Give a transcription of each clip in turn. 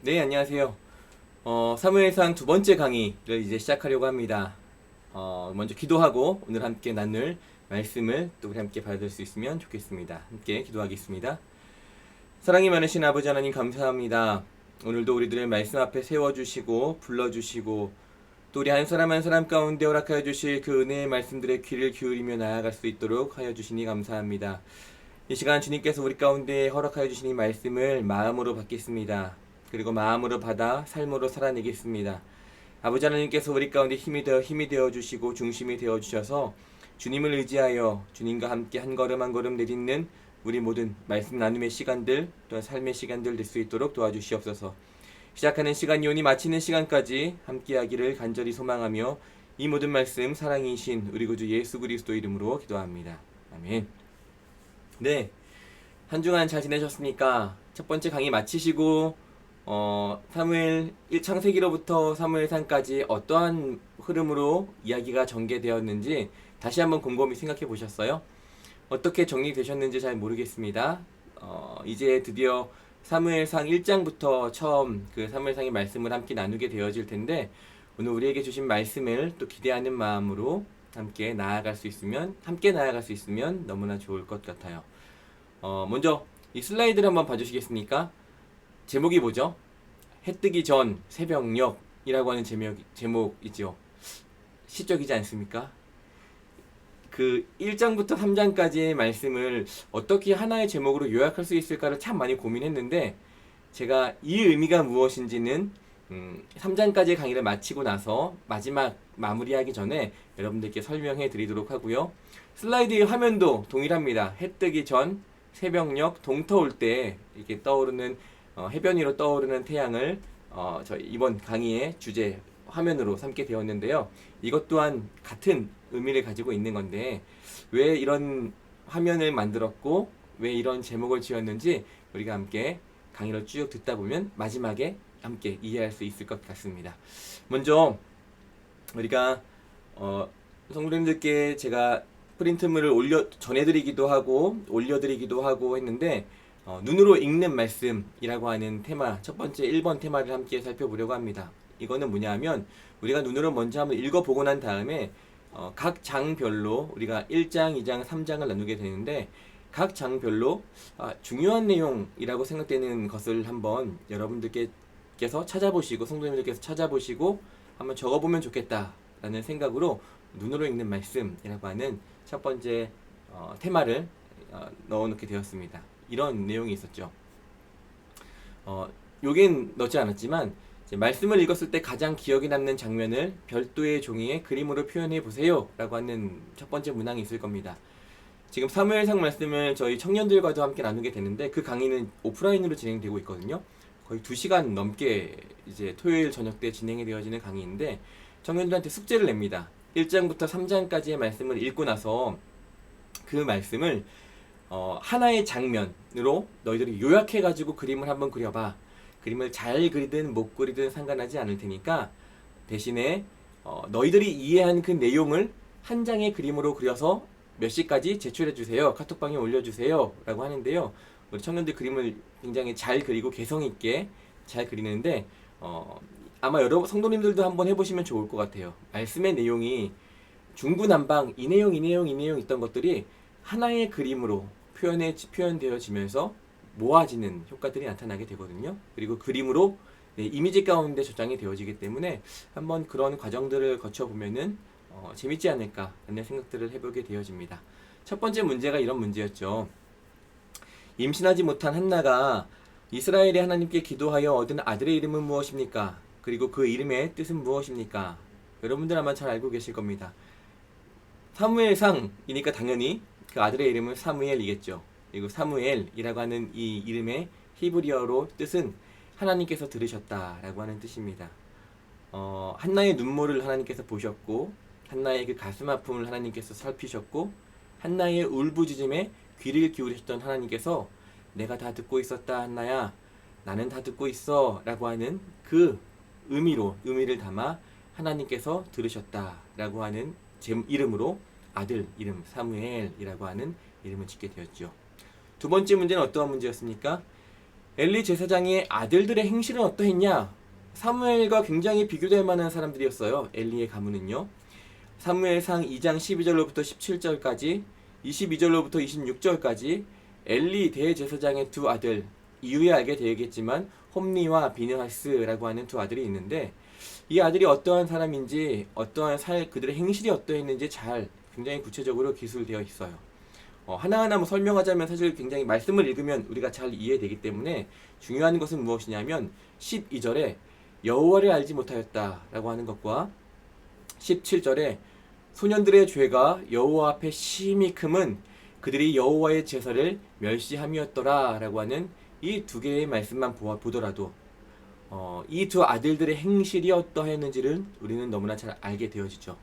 네, 안녕하세요. 사무엘상 두 번째 강의를 이제 시작하려고 합니다. 먼저 기도하고 오늘 함께 나눌 말씀을 또 우리 함께 받을 수 있으면 좋겠습니다. 함께 기도하겠습니다. 사랑이 많으신 아버지 하나님 감사합니다. 오늘도 우리들을 말씀 앞에 세워주시고 불러주시고 또 우리 한 사람 한 사람 가운데 허락하여 주실 그 은혜의 말씀들의 귀를 기울이며 나아갈 수 있도록 하여 주시니 감사합니다. 이 시간 주님께서 우리 가운데 허락하여 주신 이 말씀을 마음으로 받겠습니다. 그리고 마음으로 받아 삶으로 살아내겠습니다. 아버지 하나님께서 우리 가운데 힘이 되어 주시고 중심이 되어 주셔서 주님을 의지하여 주님과 함께 한 걸음 한 걸음 내딛는 우리 모든 말씀 나눔의 시간들 또한 삶의 시간들 될 수 있도록 도와주시옵소서. 시작하는 시간이 오니 마치는 시간까지 함께하기를 간절히 소망하며 이 모든 말씀 사랑이신 우리 구주 예수 그리스도 이름으로 기도합니다. 아멘. 네, 한 주간 잘 지내셨습니까? 첫 번째 강의 마치시고 사무엘 창세기로부터 사무엘상까지 어떠한 흐름으로 이야기가 전개되었는지 다시 한번 곰곰이 생각해 보셨어요? 어떻게 정리되셨는지 잘 모르겠습니다. 이제 드디어 사무엘상 1장부터 처음 그 사무엘상의 말씀을 함께 나누게 되어질 텐데 오늘 우리에게 주신 말씀을 또 기대하는 마음으로 함께 나아갈 수 있으면 너무나 좋을 것 같아요. 먼저 이 슬라이드를 한번 봐주시겠습니까? 제목이 뭐죠? 해 뜨기 전 새벽녘이라고 하는 제목이죠. 시적이지 않습니까? 그 1장부터 3장까지의 말씀을 어떻게 하나의 제목으로 요약할 수 있을까를 참 많이 고민했는데 제가 이 의미가 무엇인지는 3장까지의 강의를 마치고 나서 마지막 마무리하기 전에 여러분들께 설명해 드리도록 하고요. 슬라이드의 화면도 동일합니다. 해 뜨기 전 새벽녘 동터올 때 이렇게 떠오르는 해변 위로 떠오르는 태양을 저희 이번 강의의 주제 화면으로 삼게 되었는데요. 이것 또한 같은 의미를 가지고 있는 건데 왜 이런 화면을 만들었고 왜 이런 제목을 지었는지 우리가 함께 강의를 쭉 듣다 보면 마지막에 함께 이해할 수 있을 것 같습니다. 먼저 우리가 성도님들께 제가 프린트물을 전해드리기도 하고 올려드리기도 하고 했는데 눈으로 읽는 말씀이라고 하는 테마, 첫 번째 1번 테마를 함께 살펴보려고 합니다. 이거는 뭐냐면 우리가 눈으로 먼저 한번 읽어보고 난 다음에 각 장별로 우리가 1장, 2장, 3장을 나누게 되는데 각 장별로 중요한 내용이라고 생각되는 것을 한번 여러분들께서 찾아보시고 성도님들께서 찾아보시고 한번 적어보면 좋겠다라는 생각으로 눈으로 읽는 말씀이라고 하는 첫 번째 테마를 넣어놓게 되었습니다. 이런 내용이 있었죠. 여긴 넣지 않았지만 말씀을 읽었을 때 가장 기억에 남는 장면을 별도의 종이에 그림으로 표현해 보세요 라고 하는 첫 번째 문항이 있을 겁니다. 지금 사무엘상 말씀을 저희 청년들과도 함께 나누게 되는데 그 강의는 오프라인으로 진행되고 있거든요. 거의 2시간 넘게 이제 토요일 저녁 때 진행이 되어지는 강의인데 청년들한테 숙제를 냅니다. 1장부터 3장까지의 말씀을 읽고 나서 그 말씀을 하나의 장면으로 너희들이 요약해가지고 그림을 한번 그려봐. 그림을 잘 그리든 못 그리든 상관하지 않을 테니까 대신에 너희들이 이해한 그 내용을 한 장의 그림으로 그려서 몇 시까지 제출해주세요. 카톡방에 올려주세요. 라고 하는데요. 우리 청년들 그림을 굉장히 잘 그리고 개성있게 잘 그리는데 아마 여러분 성도님들도 한번 해보시면 좋을 것 같아요. 말씀의 내용이 중구난방 이 내용 있던 것들이 하나의 그림으로 표현되어지면서 모아지는 효과들이 나타나게 되거든요. 그리고 그림으로 이미지 가운데 저장이 되어지기 때문에 한번 그런 과정들을 거쳐보면은 재밌지 않을까 하는 생각들을 해보게 되어집니다. 첫 번째 문제가 이런 문제였죠. 임신하지 못한 한나가 이스라엘의 하나님께 기도하여 얻은 아들의 이름은 무엇입니까? 그리고 그 이름의 뜻은 무엇입니까? 여러분들 아마 잘 알고 계실 겁니다. 사무엘상이니까 당연히 그 아들의 이름은 사무엘이겠죠. 그리고 사무엘이라고 하는 이 이름의 히브리어로 뜻은 하나님께서 들으셨다라고 하는 뜻입니다. 한나의 눈물을 하나님께서 보셨고 한나의 그 가슴 아픔을 하나님께서 살피셨고 한나의 울부짖음에 귀를 기울이셨던 하나님께서 내가 다 듣고 있었다 한나야 나는 다 듣고 있어 라고 하는 그 의미를 담아 하나님께서 들으셨다라고 하는 이름으로 아들 이름 사무엘이라고 하는 이름을 짓게 되었죠. 두 번째 문제는 어떠한 문제였습니까? 엘리 제사장의 아들들의 행실은 어떠했냐? 사무엘과 굉장히 비교될 만한 사람들이었어요. 엘리의 가문은요. 사무엘상 2장 12절로부터 17절까지, 22절로부터 26절까지 엘리 대제사장의 두 아들, 이후에 알게 되겠지만 홈리와 비느하스라고 하는 두 아들이 있는데, 이 아들이 어떠한 사람인지, 어떠한 그들의 행실이 어떠했는지 잘 굉장히 구체적으로 기술되어 있어요. 하나하나 뭐 설명하자면 사실 굉장히 말씀을 읽으면 우리가 잘 이해되기 때문에 중요한 것은 무엇이냐면 12절에 여호와를 알지 못하였다라고 하는 것과 17절에 소년들의 죄가 여호와 앞에 심히 크면 그들이 여호와의 제사를 멸시함이었더라 라고 하는 이 두 개의 말씀만 보더라도 이 두 아들들의 행실이 어떠했는지를 우리는 너무나 잘 알게 되어지죠.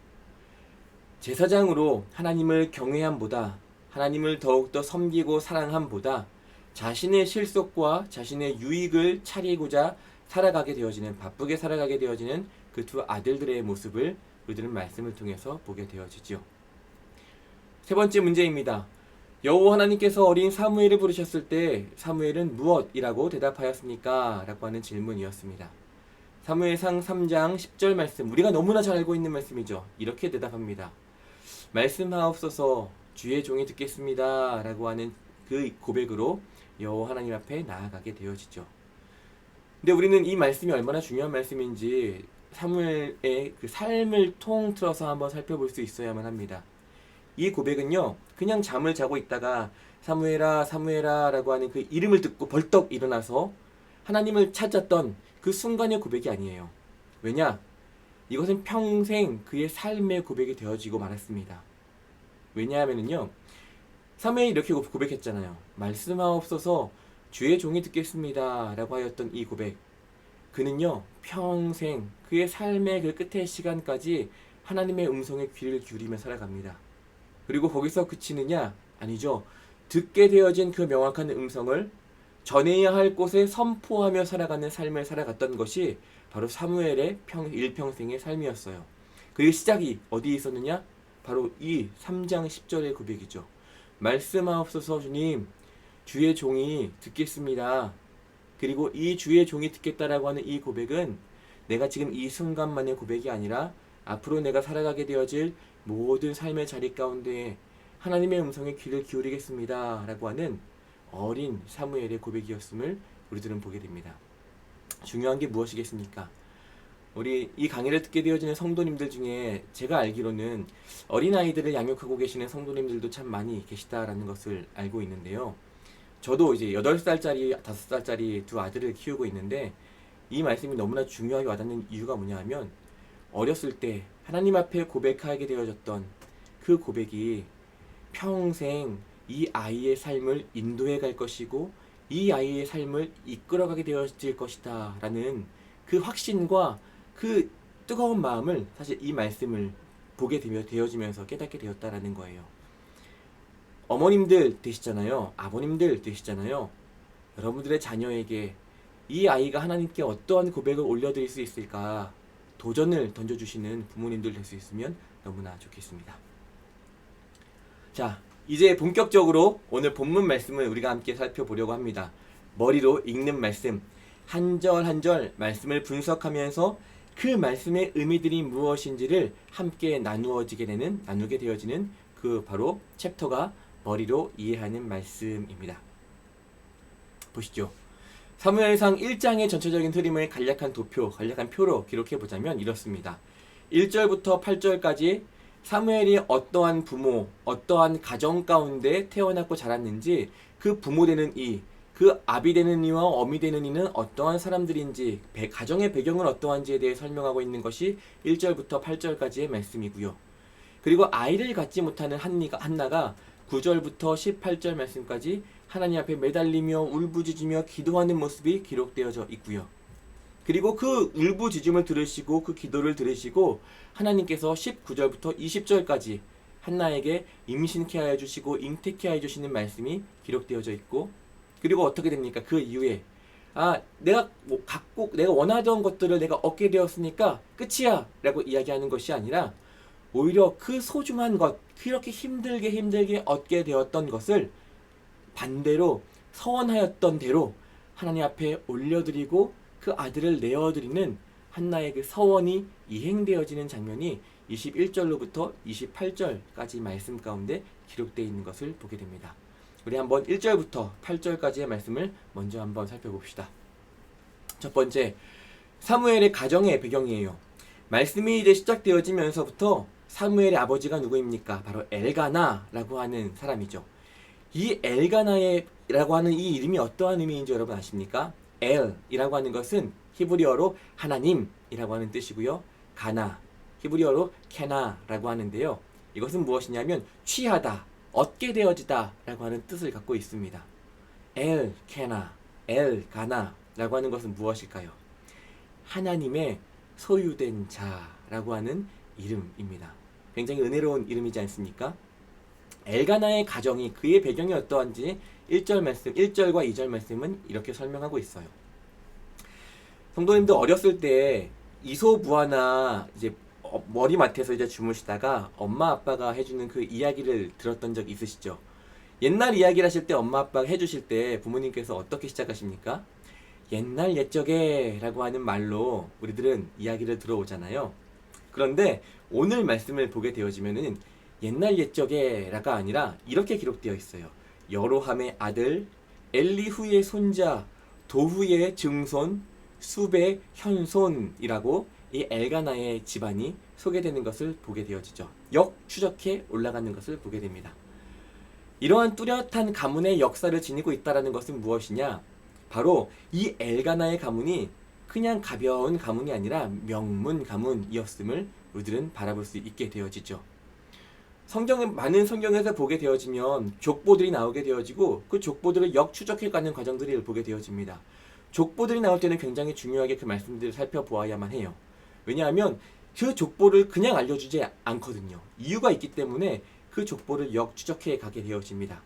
제사장으로 하나님을 경외함보다, 하나님을 더욱더 섬기고 사랑함보다 자신의 실속과 자신의 유익을 차리고자 살아가게 되어지는, 바쁘게 살아가게 되어지는 그 두 아들들의 모습을 우리들은 말씀을 통해서 보게 되어지죠. 세 번째 문제입니다. 여호와 하나님께서 어린 사무엘을 부르셨을 때 사무엘은 무엇이라고 대답하였습니까? 라고 하는 질문이었습니다. 사무엘상 3장 10절 말씀, 우리가 너무나 잘 알고 있는 말씀이죠. 이렇게 대답합니다. 말씀하옵소서, 주의 종이 듣겠습니다 라고 하는 그 고백으로 여호와 하나님 앞에 나아가게 되어지죠. 근데 우리는 이 말씀이 얼마나 중요한 말씀인지 사무엘의 그 삶을 통틀어서 한번 살펴볼 수 있어야만 합니다. 이 고백은요, 그냥 잠을 자고 있다가 사무엘아 사무엘아 라고 하는 그 이름을 듣고 벌떡 일어나서 하나님을 찾았던 그 순간의 고백이 아니에요. 왜냐? 이것은 평생 그의 삶의 고백이 되어지고 말았습니다. 왜냐하면요, 사무엘이 이렇게 고백했잖아요. 말씀하옵소서, 주의 종이 듣겠습니다 라고 하였던 이 고백, 그는요 평생 그의 삶의 그 끝의 시간까지 하나님의 음성에 귀를 기울이며 살아갑니다. 그리고 거기서 그치느냐? 아니죠. 듣게 되어진 그 명확한 음성을 전해야 할 곳에 선포하며 살아가는 삶을 살아갔던 것이 바로 사무엘의 일평생의 삶이었어요. 그의 시작이 어디에 있었느냐? 바로 이 3장 10절의 고백이죠. 말씀하옵소서 주님, 주의 종이 듣겠습니다. 그리고 이 주의 종이 듣겠다라고 하는 이 고백은 내가 지금 이 순간만의 고백이 아니라 앞으로 내가 살아가게 되어질 모든 삶의 자리 가운데 하나님의 음성에 귀를 기울이겠습니다 라고 하는 어린 사무엘의 고백이었음을 우리들은 보게 됩니다. 중요한 게 무엇이겠습니까? 우리 이 강의를 듣게 되어지는 성도님들 중에 제가 알기로는 어린아이들을 양육하고 계시는 성도님들도 참 많이 계시다라는 것을 알고 있는데요. 저도 이제 8살짜리, 5살짜리 두 아들을 키우고 있는데 이 말씀이 너무나 중요하게 와닿는 이유가 뭐냐 하면 어렸을 때 하나님 앞에 고백하게 되어졌던 그 고백이 평생 이 아이의 삶을 인도해 갈 것이고 이 아이의 삶을 이끌어가게 되어질 것이다 라는 그 확신과 그 뜨거운 마음을 사실 이 말씀을 보게 되어지면서 깨닫게 되었다라는 거예요. 어머님들 되시잖아요. 아버님들 되시잖아요. 여러분들의 자녀에게 이 아이가 하나님께 어떠한 고백을 올려드릴 수 있을까 도전을 던져주시는 부모님들 될 수 있으면 너무나 좋겠습니다. 자, 이제 본격적으로 오늘 본문 말씀을 우리가 함께 살펴보려고 합니다. 머리로 읽는 말씀, 한 절 한 절 말씀을 분석하면서 그 말씀의 의미들이 무엇인지를 함께 나누게 되어지는 그 바로 챕터가 머리로 이해하는 말씀입니다. 보시죠. 사무엘상 1장의 전체적인 흐름을 간략한 표로 기록해보자면 이렇습니다. 1절부터 8절까지 사무엘이 어떠한 부모, 어떠한 가정 가운데 태어났고 자랐는지, 그 부모 되는 그 아비 되는 이와 어미 되는 이는 어떠한 사람들인지, 가정의 배경은 어떠한지에 대해 설명하고 있는 것이 1절부터 8절까지의 말씀이고요. 그리고 아이를 갖지 못하는 한나가 9절부터 18절 말씀까지 하나님 앞에 매달리며 울부짖으며 기도하는 모습이 기록되어져 있고요. 그리고 그 울부짖음을 들으시고 그 기도를 들으시고 하나님께서 19절부터 20절까지 한나에게 임신케 하여 주시고 잉태케 하여 주시는 말씀이 기록되어져 있고, 그리고 어떻게 됩니까? 그 이후에 내가 원하던 것들을 내가 얻게 되었으니까 끝이야 라고 이야기하는 것이 아니라 오히려 그 소중한 것, 그렇게 힘들게 얻게 되었던 것을 반대로 서원하였던 대로 하나님 앞에 올려드리고 그 아들을 내어드리는 한나의 그 서원이 이행되어지는 장면이 21절로부터 28절까지 말씀 가운데 기록되어 있는 것을 보게 됩니다. 우리 한번 1절부터 8절까지의 말씀을 먼저 한번 살펴봅시다. 첫 번째, 사무엘의 가정의 배경이에요. 말씀이 이제 시작되어지면서부터 사무엘의 아버지가 누구입니까? 바로 엘가나라고 하는 사람이죠. 이 엘가나라고 하는 이 이름이 어떠한 의미인지 여러분 아십니까? 엘이라고 하는 것은 히브리어로 하나님이라고 하는 뜻이고요. 가나, 히브리어로 케나라고 하는데요. 이것은 무엇이냐면 취하다, 얻게 되어지다 라고 하는 뜻을 갖고 있습니다. 엘케나, 엘가나라고 하는 것은 무엇일까요? 하나님의 소유된 자라고 하는 이름입니다. 굉장히 은혜로운 이름이지 않습니까? 엘가나의 가정이 그의 배경이 어떠한지 1절과 2절 말씀은 이렇게 설명하고 있어요. 성도님들 어렸을 때 이소부화나 이제 머리맡에서 이제 주무시다가 엄마 아빠가 해주는 그 이야기를 들었던 적 있으시죠? 옛날 이야기를 하실 때 엄마 아빠가 해주실 때 부모님께서 어떻게 시작하십니까? 옛날 옛적에 라고 하는 말로 우리들은 이야기를 들어오잖아요. 그런데 오늘 말씀을 보게 되어지면은 옛날 옛적에 라가 아니라 이렇게 기록되어 있어요. 여로함의 아들, 엘리후의 손자, 도후의 증손, 숲의 현손이라고 이 엘가나의 집안이 소개되는 것을 보게 되어지죠. 역추적해 올라가는 것을 보게 됩니다. 이러한 뚜렷한 가문의 역사를 지니고 있다는 것은 무엇이냐? 바로 이 엘가나의 가문이 그냥 가벼운 가문이 아니라 명문 가문이었음을 우리들은 바라볼 수 있게 되어지죠. 많은 성경에서 보게 되어지면 족보들이 나오게 되어지고 그 족보들을 역추적해가는 과정들을 보게 되어집니다. 족보들이 나올 때는 굉장히 중요하게 그 말씀들을 살펴보아야만 해요. 왜냐하면 그 족보를 그냥 알려주지 않거든요. 이유가 있기 때문에 그 족보를 역추적해 가게 되어집니다.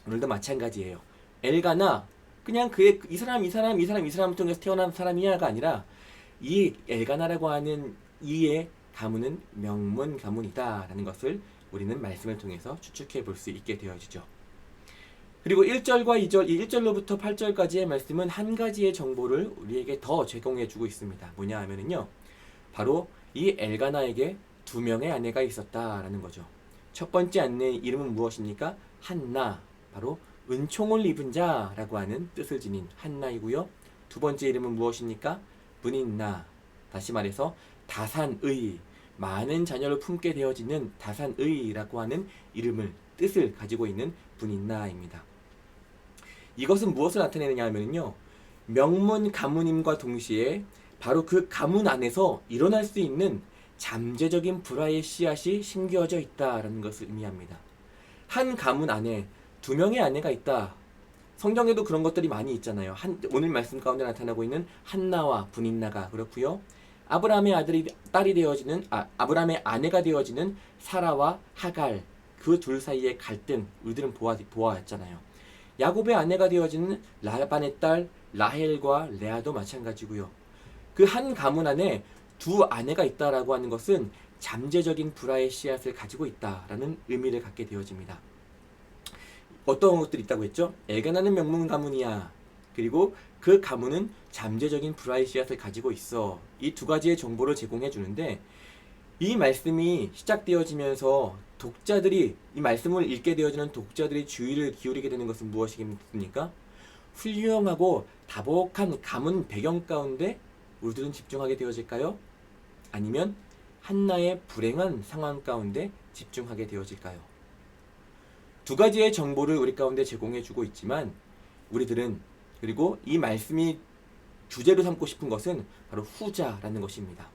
오늘도 마찬가지예요. 엘가나 그냥 이 사람 통해서 태어난 사람이야가 아니라 이 엘가나라고 하는 이의 가문은 명문 가문이다라는 것을 우리는 말씀을 통해서 추측해 볼 수 있게 되어지죠. 그리고 1절과 2절, 이 1절로부터 8절까지의 말씀은 한 가지의 정보를 우리에게 더 제공해 주고 있습니다. 뭐냐 하면은요. 바로 이 엘가나에게 2명의 아내가 있었다라는 거죠. 첫 번째 아내의 이름은 무엇입니까? 한나, 바로 은총을 입은 자라고 하는 뜻을 지닌 한나이고요. 두 번째 이름은 무엇입니까? 분인나, 다시 말해서 다산의, 많은 자녀를 품게 되어지는 다산의라고 하는 뜻을 가지고 있는 분인나입니다. 이것은 무엇을 나타내느냐 하면요. 명문 가문임과 동시에 바로 그 가문 안에서 일어날 수 있는 잠재적인 불화의 씨앗이 심겨져 있다라는 것을 의미합니다. 한 가문 안에 2명의 아내가 있다. 성경에도 그런 것들이 많이 있잖아요. 오늘 말씀 가운데 나타나고 있는 한나와 분인나가 그렇고요. 아브라함의 아브라함의 아내가 되어지는 사라와 하갈, 그 둘 사이의 갈등 우리들은 보아왔잖아요. 야곱의 아내가 되어지는 라반의 딸 라헬과 레아도 마찬가지고요. 그 한 가문 안에 2 아내가 있다라고 하는 것은 잠재적인 불화의 씨앗을 가지고 있다라는 의미를 갖게 되어집니다. 어떤 것들이 있다고 했죠? 엘가나는 명문 가문이야. 그리고 그 가문은 잠재적인 불화의 씨앗을 가지고 있어. 이 2가지의 정보를 제공해 주는데 이 말씀이 시작되어지면서 이 말씀을 읽게 되어지는 독자들이 주의를 기울이게 되는 것은 무엇이겠습니까? 훌륭하고 다복한 가문 배경 가운데 우리들은 집중하게 되어질까요? 아니면 한나의 불행한 상황 가운데 집중하게 되어질까요? 2가지의 정보를 우리 가운데 제공해 주고 있지만 우리들은 그리고 이 말씀이 주제로 삼고 싶은 것은 바로 후자라는 것입니다.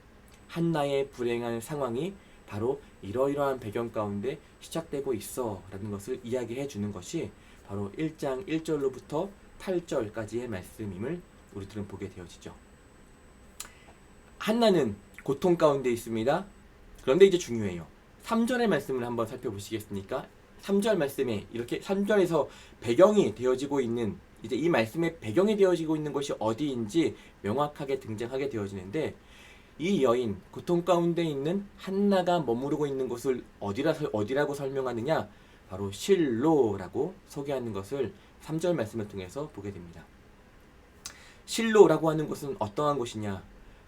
한나의 불행한 상황이 바로 이러이러한 배경 가운데 시작되고 있어 라는 것을 이야기해 주는 것이 바로 1장 1절로부터 8절까지의 말씀임을 우리들은 보게 되어지죠. 한나는 고통 가운데 있습니다. 그런데 이제 중요해요. 3절의 말씀을 한번 살펴보시겠습니까? 3절 말씀에 이렇게 3절에서 배경이 되어지고 있는 이제 이 말씀의 배경이 되어지고 있는 것이 어디인지 명확하게 등장하게 되어지는데 이 여인, 고통 가운데 있는 한나가 머무르고 있는 곳을 어디라고 설명하느냐? 바로 실로라고 소개하는 것을 3절 말씀을 통해서 보게 됩니다. 실로라고 하는 곳은 어떠한 곳이냐?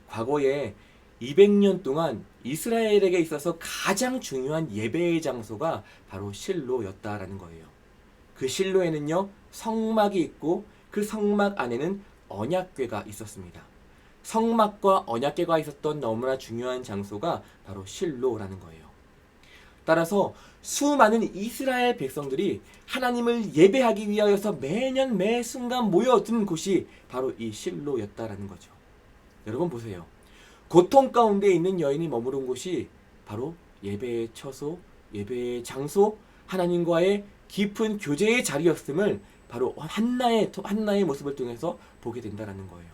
과거에 200년 동안 이스라엘에게 있어서 가장 중요한 예배의 장소가 바로 실로였다라는 거예요. 그 실로에는요, 성막이 있고 그 성막 안에는 언약궤가 있었습니다. 성막과 언약궤가 있었던 너무나 중요한 장소가 바로 실로라는 거예요. 따라서 수많은 이스라엘 백성들이 하나님을 예배하기 위하여서 매년 매 순간 모여든 곳이 바로 이 실로였다라는 거죠. 여러분 보세요. 고통 가운데 있는 여인이 머무른 곳이 바로 예배의 처소, 예배의 장소, 하나님과의 깊은 교제의 자리였음을 바로 한나의 모습을 통해서 보게 된다는 거예요.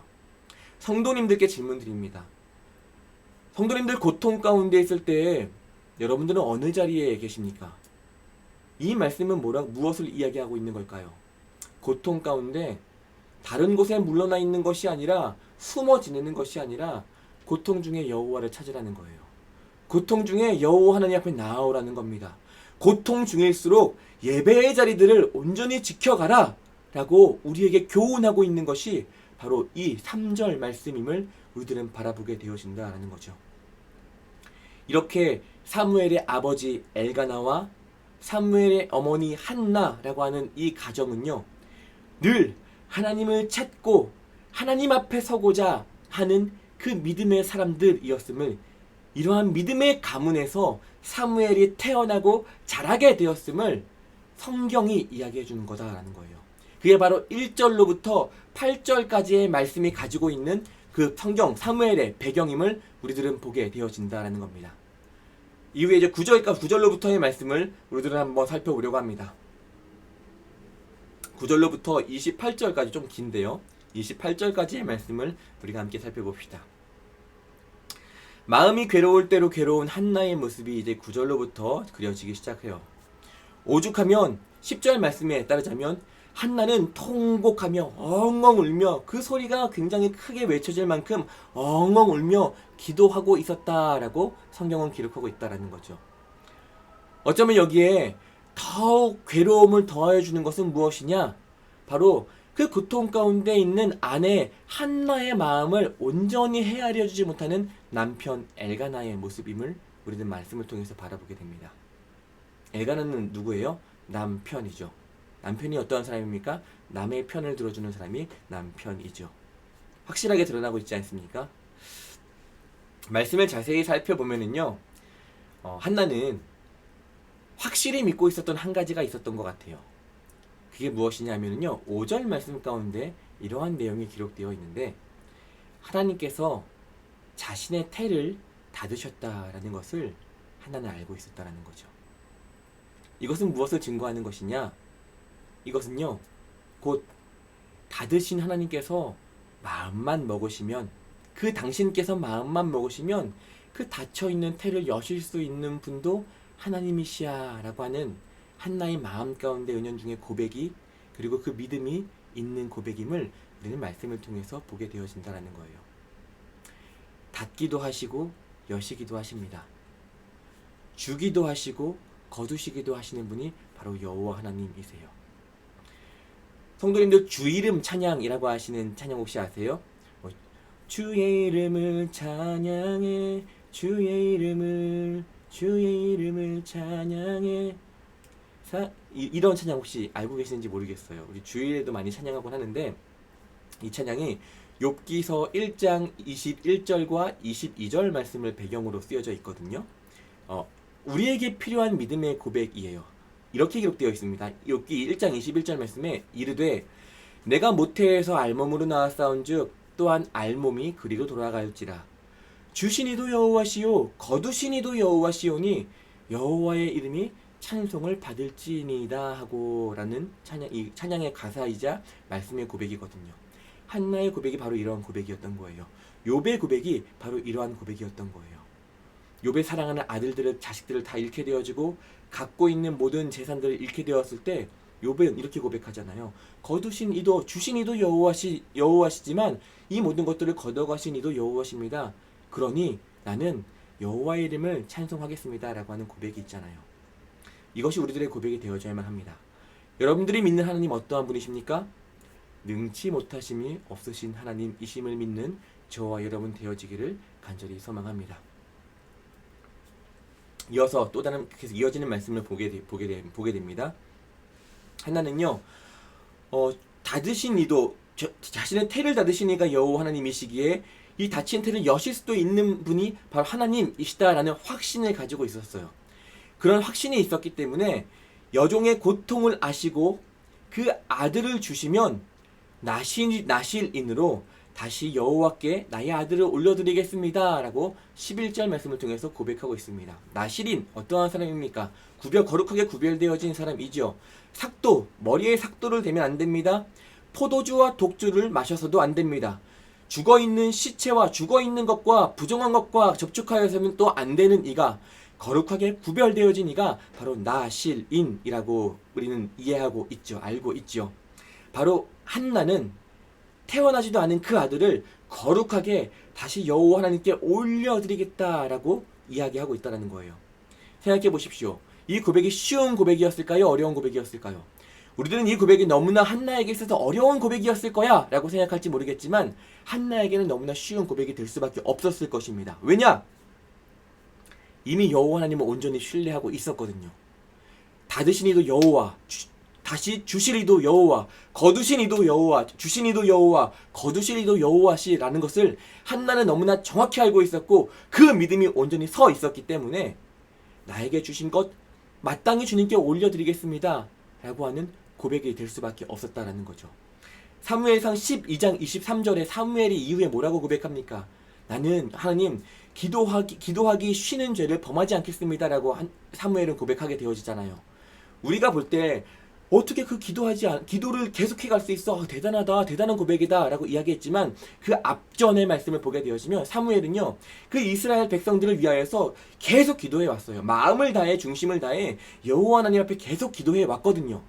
성도님들께 질문 드립니다. 성도님들 고통 가운데 있을 때 여러분들은 어느 자리에 계십니까? 이 말씀은 무엇을 이야기하고 있는 걸까요? 고통 가운데 다른 곳에 물러나 있는 것이 아니라 숨어 지내는 것이 아니라 고통 중에 여호와를 찾으라는 거예요. 고통 중에 여호와 하나님 앞에 나아오라는 겁니다. 고통 중일수록 예배의 자리들을 온전히 지켜가라 라고 우리에게 교훈하고 있는 것이 바로 이 3절 말씀임을 우리들은 바라보게 되어진다라는 거죠. 이렇게 사무엘의 아버지 엘가나와 사무엘의 어머니 한나라고 하는 이 가정은요, 늘 하나님을 찾고 하나님 앞에 서고자 하는 그 믿음의 사람들이었음을, 이러한 믿음의 가문에서 사무엘이 태어나고 자라게 되었음을 성경이 이야기해 주는 거다라는 거예요. 그게 바로 1절로부터 8절까지의 말씀이 가지고 있는 그 성경 사무엘의 배경임을 우리들은 보게 되어진다라는 겁니다. 이후에 이제 9절로부터의 말씀을 우리들은 한번 살펴보려고 합니다. 9절로부터 28절까지 좀 긴데요. 28절까지의 말씀을 우리가 함께 살펴봅시다. 마음이 괴로울 대로 괴로운 한나의 모습이 이제 9절로부터 그려지기 시작해요. 오죽하면 10절 말씀에 따르자면 한나는 통곡하며 엉엉 울며 그 소리가 굉장히 크게 외쳐질 만큼 엉엉 울며 기도하고 있었다라고 성경은 기록하고 있다라는 거죠. 어쩌면 여기에 더욱 괴로움을 더하여 주는 것은 무엇이냐? 바로 그 고통 가운데 있는 아내 한나의 마음을 온전히 헤아려 주지 못하는 남편 엘가나의 모습임을 우리는 말씀을 통해서 바라보게 됩니다. 엘가나는 누구예요? 남편이죠. 남편이 어떠한 사람입니까? 남의 편을 들어주는 사람이 남편이죠. 확실하게 드러나고 있지 않습니까? 말씀을 자세히 살펴보면은요, 한나는 확실히 믿고 있었던 한 가지가 있었던 것 같아요. 그게 무엇이냐면요, 5절 말씀 가운데 이러한 내용이 기록되어 있는데, 하나님께서 자신의 태를 닫으셨다라는 것을 한나는 알고 있었다라는 거죠. 이것은 무엇을 증거하는 것이냐? 이것은요, 곧 닫으신 하나님께서 마음만 먹으시면, 그 당신께서 마음만 먹으시면 그 닫혀있는 태를 여실 수 있는 분도 하나님이시야 라고 하는 한나의 마음 가운데 은연중의 고백이, 그리고 그 믿음이 있는 고백임을 우리는 말씀을 통해서 보게 되어진다는 거예요. 닫기도 하시고 여시기도 하십니다. 주기도 하시고 거두시기도 하시는 분이 바로 여호와 하나님이세요. 성도님들, 주 이름 찬양이라고 하시는 찬양 혹시 아세요? 주의 이름을 찬양해, 주의 이름을 찬양해. 이런 찬양 혹시 알고 계시는지 모르겠어요. 우리 주일에도 많이 찬양하곤 하는데, 이 찬양이 욥기서 1장 21절과 22절 말씀을 배경으로 쓰여져 있거든요. 우리에게 필요한 믿음의 고백이에요. 이렇게 기록되어 있습니다. 욥기 1장 21절 말씀에 이르되 내가 모태에서 알몸으로 나왔사온즉 또한 알몸이 그리로 돌아갈지라. 주시니도 여호와시요 거두시니도 여호와시오니 여호와의 이름이 찬송을 받을지니이다 하고 라는 이 찬양의 가사이자 말씀의 고백이거든요. 한나의 고백이 바로 이러한 고백이었던 거예요. 욥의 고백이 바로 이러한 고백이었던 거예요. 욥의 사랑하는 아들들을, 자식들을 다 잃게 되어지고 갖고 있는 모든 재산들을 잃게 되었을 때 욥은 이렇게 고백하잖아요. 거두신 이도 주신 이도 여호와시지만 이 모든 것들을 걷어가신 이도 여호와십니다. 그러니 나는 여호와의 이름을 찬송하겠습니다 라고 하는 고백이 있잖아요. 이것이 우리들의 고백이 되어져야만 합니다. 여러분들이 믿는 하나님 어떠한 분이십니까? 능치 못하심이 없으신 하나님이심을 믿는 저와 여러분 되어지기를 간절히 소망합니다. 이어서 또 다른 계속 이어지는 말씀을 보게 됩니다. 하나는요, 닫으신 이도 자신의 태를 닫으신 이가 여호와 하나님이시기에 이 닫힌 태를 여실 수도 있는 분이 바로 하나님이시다라는 확신을 가지고 있었어요. 그런 확신이 있었기 때문에 여종의 고통을 아시고 그 아들을 주시면 나실인으로 다시 여호와께 나의 아들을 올려드리겠습니다 라고 11절 말씀을 통해서 고백하고 있습니다. 나실인 어떠한 사람입니까? 거룩하게 구별되어진 사람이죠. 삭도, 머리에 삭도를 대면 안 됩니다. 포도주와 독주를 마셔서도 안 됩니다. 죽어있는 시체와 죽어있는 것과 부정한 것과 접촉하여서는 또 안 되는 이가, 거룩하게 구별되어진 이가 바로 나실인이라고 우리는 이해하고 있죠. 알고 있죠. 바로 한나는 태어나지도 않은 그 아들을 거룩하게 다시 여호와 하나님께 올려드리겠다라고 이야기하고 있다는 거예요. 생각해 보십시오. 이 고백이 쉬운 고백이었을까요? 어려운 고백이었을까요? 우리들은 이 고백이 너무나 한나에게 있어서 어려운 고백이었을 거야 라고 생각할지 모르겠지만 한나에게는 너무나 쉬운 고백이 될 수밖에 없었을 것입니다. 왜냐? 이미 여호와 하나님을 온전히 신뢰하고 있었거든요. 닫으신 이도 여호와, 다시 주실 이도 여호와, 거두신 이도 여호와, 주신 이도 여호와, 거두실 이도 여호와시라는 것을 한나는 너무나 정확히 알고 있었고 그 믿음이 온전히 서 있었기 때문에 나에게 주신 것 마땅히 주님께 올려드리겠습니다 라고 하는 고백이 될 수밖에 없었다라는 거죠. 사무엘상 12장 23절에 사무엘이 이후에 뭐라고 고백합니까? 나는 하나님 기도하기 쉬는 죄를 범하지 않겠습니다 라고 사무엘은 고백하게 되어지잖아요. 우리가 볼 때 어떻게 그 기도를 계속해 갈 수 있어? 대단하다, 대단한 고백이다 라고 이야기했지만 그 앞전의 말씀을 보게 되어지면 사무엘은요 그 이스라엘 백성들을 위하여서 계속 기도해 왔어요. 마음을 다해 중심을 다해 여호와 하나님 앞에 계속 기도해 왔거든요.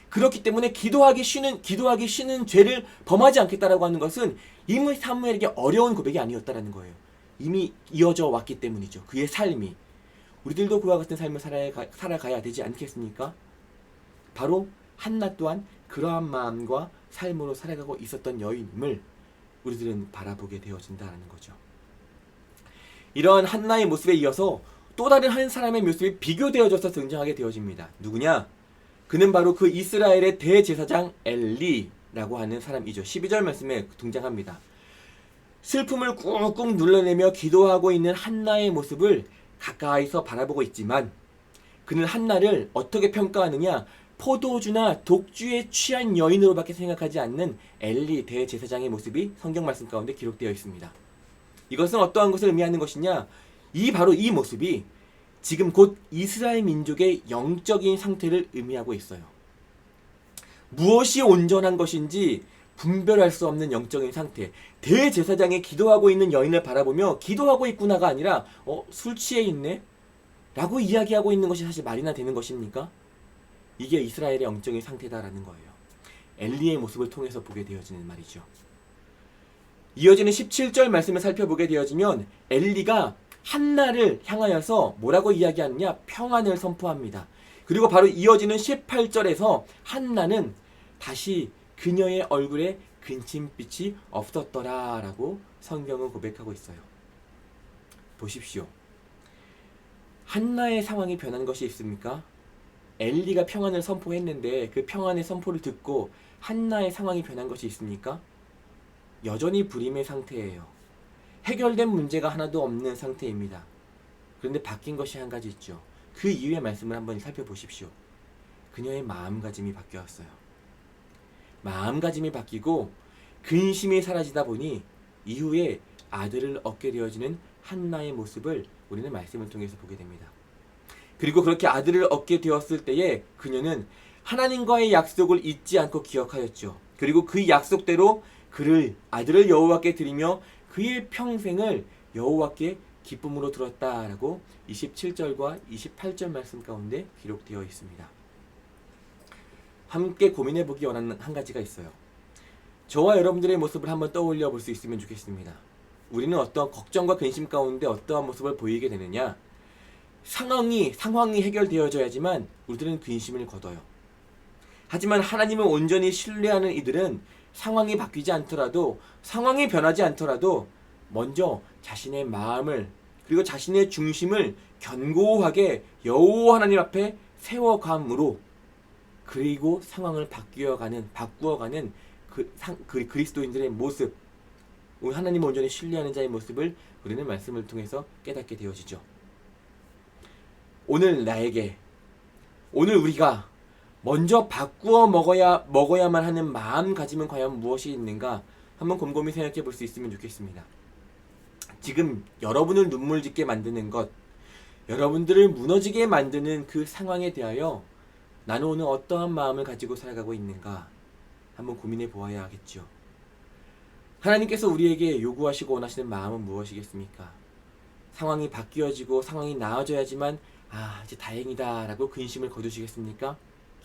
그렇기 때문에 기도하기 쉬는 죄를 범하지 않겠다라고 하는 것은 이미 사무엘에게 어려운 고백이 아니었다라는 거예요. 이미 이어져 왔기 때문이죠. 그의 삶이. 우리들도 그와 같은 삶을 살아가야 되지 않겠습니까? 바로 한나 또한 그러한 마음과 삶으로 살아가고 있었던 여인임을 우리들은 바라보게 되어진다는 거죠. 이러한 한나의 모습에 이어서 또 다른 한 사람의 모습이 비교되어져서 등장하게 되어집니다. 누구냐? 그는 바로 그 이스라엘의 대제사장 엘리라고 하는 사람이죠. 12절 말씀에 등장합니다. 슬픔을 꾹꾹 눌러내며 기도하고 있는 한나의 모습을 가까이서 바라보고 있지만 그는 한나를 어떻게 평가하느냐? 포도주나 독주에 취한 여인으로밖에 생각하지 않는 엘리 대제사장의 모습이 성경 말씀 가운데 기록되어 있습니다. 이것은 어떠한 것을 의미하는 것이냐? 바로 이 모습이 지금 곧 이스라엘 민족의 영적인 상태를 의미하고 있어요. 무엇이 온전한 것인지 분별할 수 없는 영적인 상태. 대제사장이 기도하고 있는 여인을 바라보며 기도하고 있구나가 아니라 술 취해 있네? 라고 이야기하고 있는 것이 사실 말이나 되는 것입니까? 이게 이스라엘의 영적인 상태다라는 거예요. 엘리의 모습을 통해서 보게 되어지는 말이죠. 이어지는 17절 말씀을 살펴보게 되어지면 엘리가 한나를 향하여서 뭐라고 이야기하느냐? 평안을 선포합니다. 그리고 바로 이어지는 18절에서 한나는 다시 그녀의 얼굴에 근침빛이 없었더라 라고 성경은 고백하고 있어요. 보십시오. 한나의 상황이 변한 것이 있습니까? 엘리가 평안을 선포했는데 그 평안의 선포를 듣고 한나의 상황이 변한 것이 있습니까? 여전히 불임의 상태예요. 해결된 문제가 하나도 없는 상태입니다. 그런데 바뀐 것이 한 가지 있죠. 그 이후의 말씀을 한번 살펴보십시오. 그녀의 마음가짐이 바뀌었어요. 마음가짐이 바뀌고 근심이 사라지다 보니 이후에 아들을 얻게 되어지는 한나의 모습을 우리는 말씀을 통해서 보게 됩니다. 그리고 그렇게 아들을 얻게 되었을 때에 그녀는 하나님과의 약속을 잊지 않고 기억하였죠. 그리고 그 약속대로 아들을 여호와께 드리며 그의 평생을 여호와께 기쁨으로 들었다라고 27절과 28절 말씀 가운데 기록되어 있습니다. 함께 고민해보기 원하는 한 가지가 있어요. 저와 여러분들의 모습을 한번 떠올려 볼 수 있으면 좋겠습니다. 우리는 어떠한 걱정과 근심 가운데 어떠한 모습을 보이게 되느냐? 상황이 해결되어져야지만 우리들은 근심을 거둬요. 하지만 하나님을 온전히 신뢰하는 이들은 상황이 바뀌지 않더라도, 상황이 변하지 않더라도 먼저 자신의 마음을, 그리고 자신의 중심을 견고하게 여호와 하나님 앞에 세워감으로, 그리고 상황을 바꾸어가는 그 그리스도인들의 모습, 하나님을 온전히 신뢰하는 자의 모습을 우리는 말씀을 통해서 깨닫게 되어지죠. 오늘 우리가 먼저 바꾸어 먹어야만 하는 마음가짐은 과연 무엇이 있는가 한번 곰곰이 생각해 볼 수 있으면 좋겠습니다. 지금 여러분을 눈물 짓게 만드는 것, 여러분들을 무너지게 만드는 그 상황에 대하여 나는 오늘 어떠한 마음을 가지고 살아가고 있는가 한번 고민해 보아야 하겠죠. 하나님께서 우리에게 요구하시고 원하시는 마음은 무엇이겠습니까? 상황이 바뀌어지고 상황이 나아져야지만 이제 다행이다 라고 근심을 거두시겠습니까?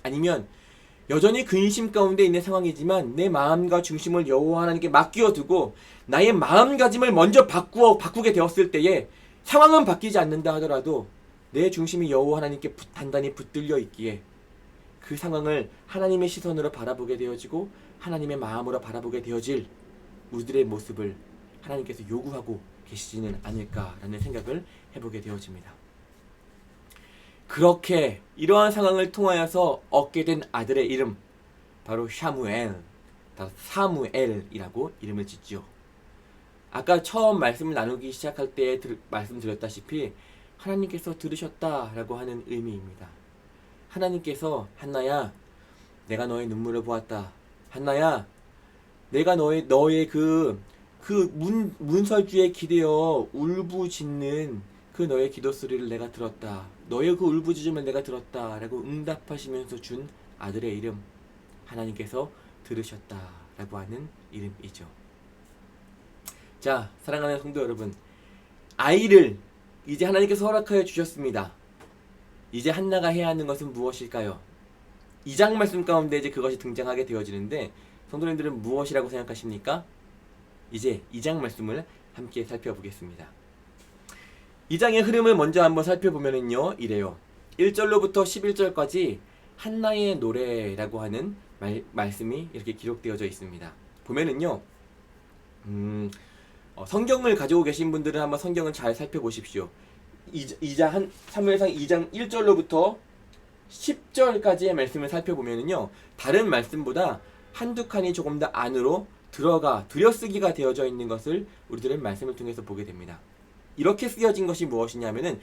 아니면 여전히 근심 가운데 있는 상황이지만 내 마음과 중심을 여호와 하나님께 맡겨두고 나의 마음가짐을 먼저 바꾸게 되었을 때에 상황은 바뀌지 않는다 하더라도 내 중심이 여호와 하나님께 단단히 붙들려 있기에 그 상황을 하나님의 시선으로 바라보게 되어지고 하나님의 마음으로 바라보게 되어질 우리들의 모습을 하나님께서 요구하고 계시지는 않을까라는 생각을 해보게 되어집니다. 그렇게 이러한 상황을 통하여서 얻게 된 아들의 이름, 바로 사무엘이라고 이름을 짓죠. 아까 처음 말씀을 나누기 시작할 때 말씀드렸다시피 하나님께서 들으셨다라고 하는 의미입니다. 하나님께서 한나야, 내가 너의 눈물을 보았다. 한나야, 내가 너의 문설주에 기대어 울부짖는 그 너의 기도 소리를 내가 들었다. 너의 그 울부짖음을 내가 들었다. 라고 응답하시면서 준 아들의 이름, 하나님께서 들으셨다. 라고 하는 이름이죠. 자, 사랑하는 성도 여러분, 아이를 이제 하나님께서 허락하여 주셨습니다. 이제 한나가 해야 하는 것은 무엇일까요? 2장 말씀 가운데 이제 그것이 등장하게 되어지는데 성도님들은 무엇이라고 생각하십니까? 이제 2장 말씀을 함께 살펴보겠습니다. 2장의 흐름을 먼저 한번 살펴보면요, 이래요. 1절로부터 11절까지 한나의 노래라고 하는 말씀이 이렇게 기록되어져 있습니다. 보면은요, 성경을 가지고 계신 분들은 한번 성경을 잘 살펴보십시오. 사무엘상 2장 1절로부터 10절까지의 말씀을 살펴보면은요, 다른 말씀보다 한두 칸이 조금 더 안으로 들여쓰기가 되어져 있는 것을 우리들은 말씀을 통해서 보게 됩니다. 이렇게 쓰여진 것이 무엇이냐면은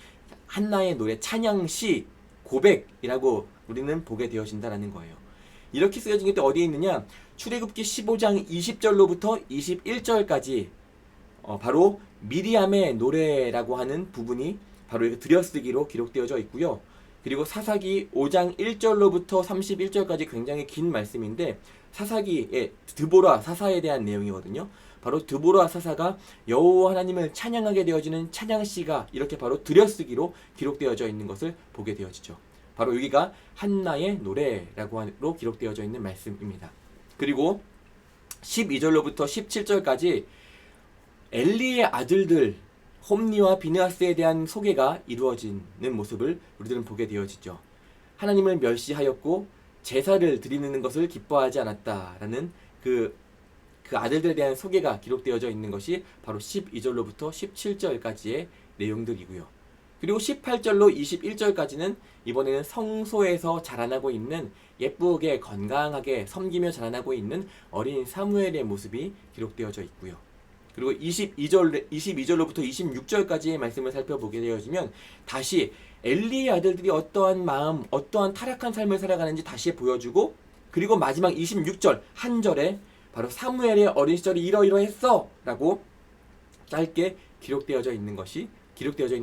한나의 노래, 찬양시, 고백이라고 우리는 보게 되어진다라는 거예요. 이렇게 쓰여진 게 또 어디에 있느냐? 출애굽기 15장 20절로부터 21절까지 바로 미리암의 노래라고 하는 부분이 바로 이렇게 들여쓰기로 기록되어져 있고요. 그리고 사사기 5장 1절로부터 31절까지 굉장히 긴 말씀인데 사사기의 드보라 사사에 대한 내용이거든요. 바로 드보라 사사가 여호와 하나님을 찬양하게 되어지는 찬양시가 이렇게 바로 들여쓰기로 기록되어져 있는 것을 보게 되어지죠. 바로 여기가 한나의 노래라고 기록되어져 있는 말씀입니다. 그리고 12절로부터 17절까지 엘리의 아들들 홈니와 비느하스에 대한 소개가 이루어지는 모습을 우리들은 보게 되어지죠. 하나님을 멸시하였고 제사를 드리는 것을 기뻐하지 않았다라는 그 아들들에 대한 소개가 기록되어져 있는 것이 바로 12절로부터 17절까지의 내용들이고요. 그리고 18절로 21절까지는 이번에는 성소에서 자라나고 있는 예쁘게 건강하게 섬기며 자라나고 있는 어린 사무엘의 모습이 기록되어져 있고요. 그리고 22절로부터 26절까지의 말씀을 살펴보게 되어지면 다시 엘리의 아들들이 어떠한 마음, 어떠한 타락한 삶을 살아가는지 다시 보여주고, 그리고 마지막 26절 한 절에 바로 사무엘의 어린 시절이 이러이러했어 라고 짧게 기록되어져 있는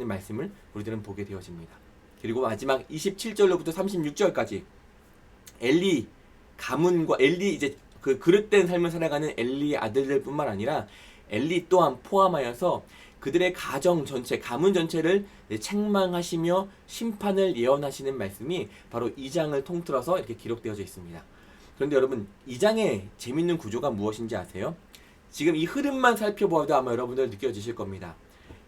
말씀을 우리들은 보게 되어집니다. 그리고 마지막 27절로부터 36절까지 엘리 가문과 엘리 이제 그 그릇된 삶을 살아가는 엘리의 아들들 뿐만 아니라 엘리 또한 포함하여서 그들의 가정 전체, 가문 전체를 책망하시며 심판을 예언하시는 말씀이 바로 2장을 통틀어서 이렇게 기록되어져 있습니다. 그런데 여러분, 2장의 재밌는 구조가 무엇인지 아세요? 지금 이 흐름만 살펴보아도 아마 여러분들 느껴지실 겁니다.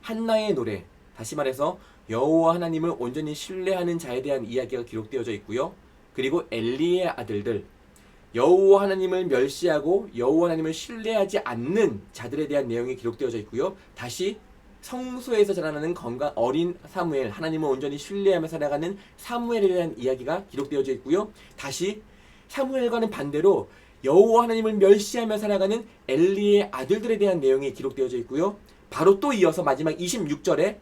한나의 노래, 다시 말해서 여호와 하나님을 온전히 신뢰하는 자에 대한 이야기가 기록되어져 있고요. 그리고 엘리의 아들들, 여호와 하나님을 멸시하고 여호와 하나님을 신뢰하지 않는 자들에 대한 내용이 기록되어져 있고요. 다시 성소에서 자라나는 건강 어린 사무엘, 하나님을 온전히 신뢰하며 살아가는 사무엘에 대한 이야기가 기록되어져 있고요. 다시 사무엘과는 반대로 여호와 하나님을 멸시하며 살아가는 엘리의 아들들에 대한 내용이 기록되어져 있고요. 바로 또 이어서 마지막 26절에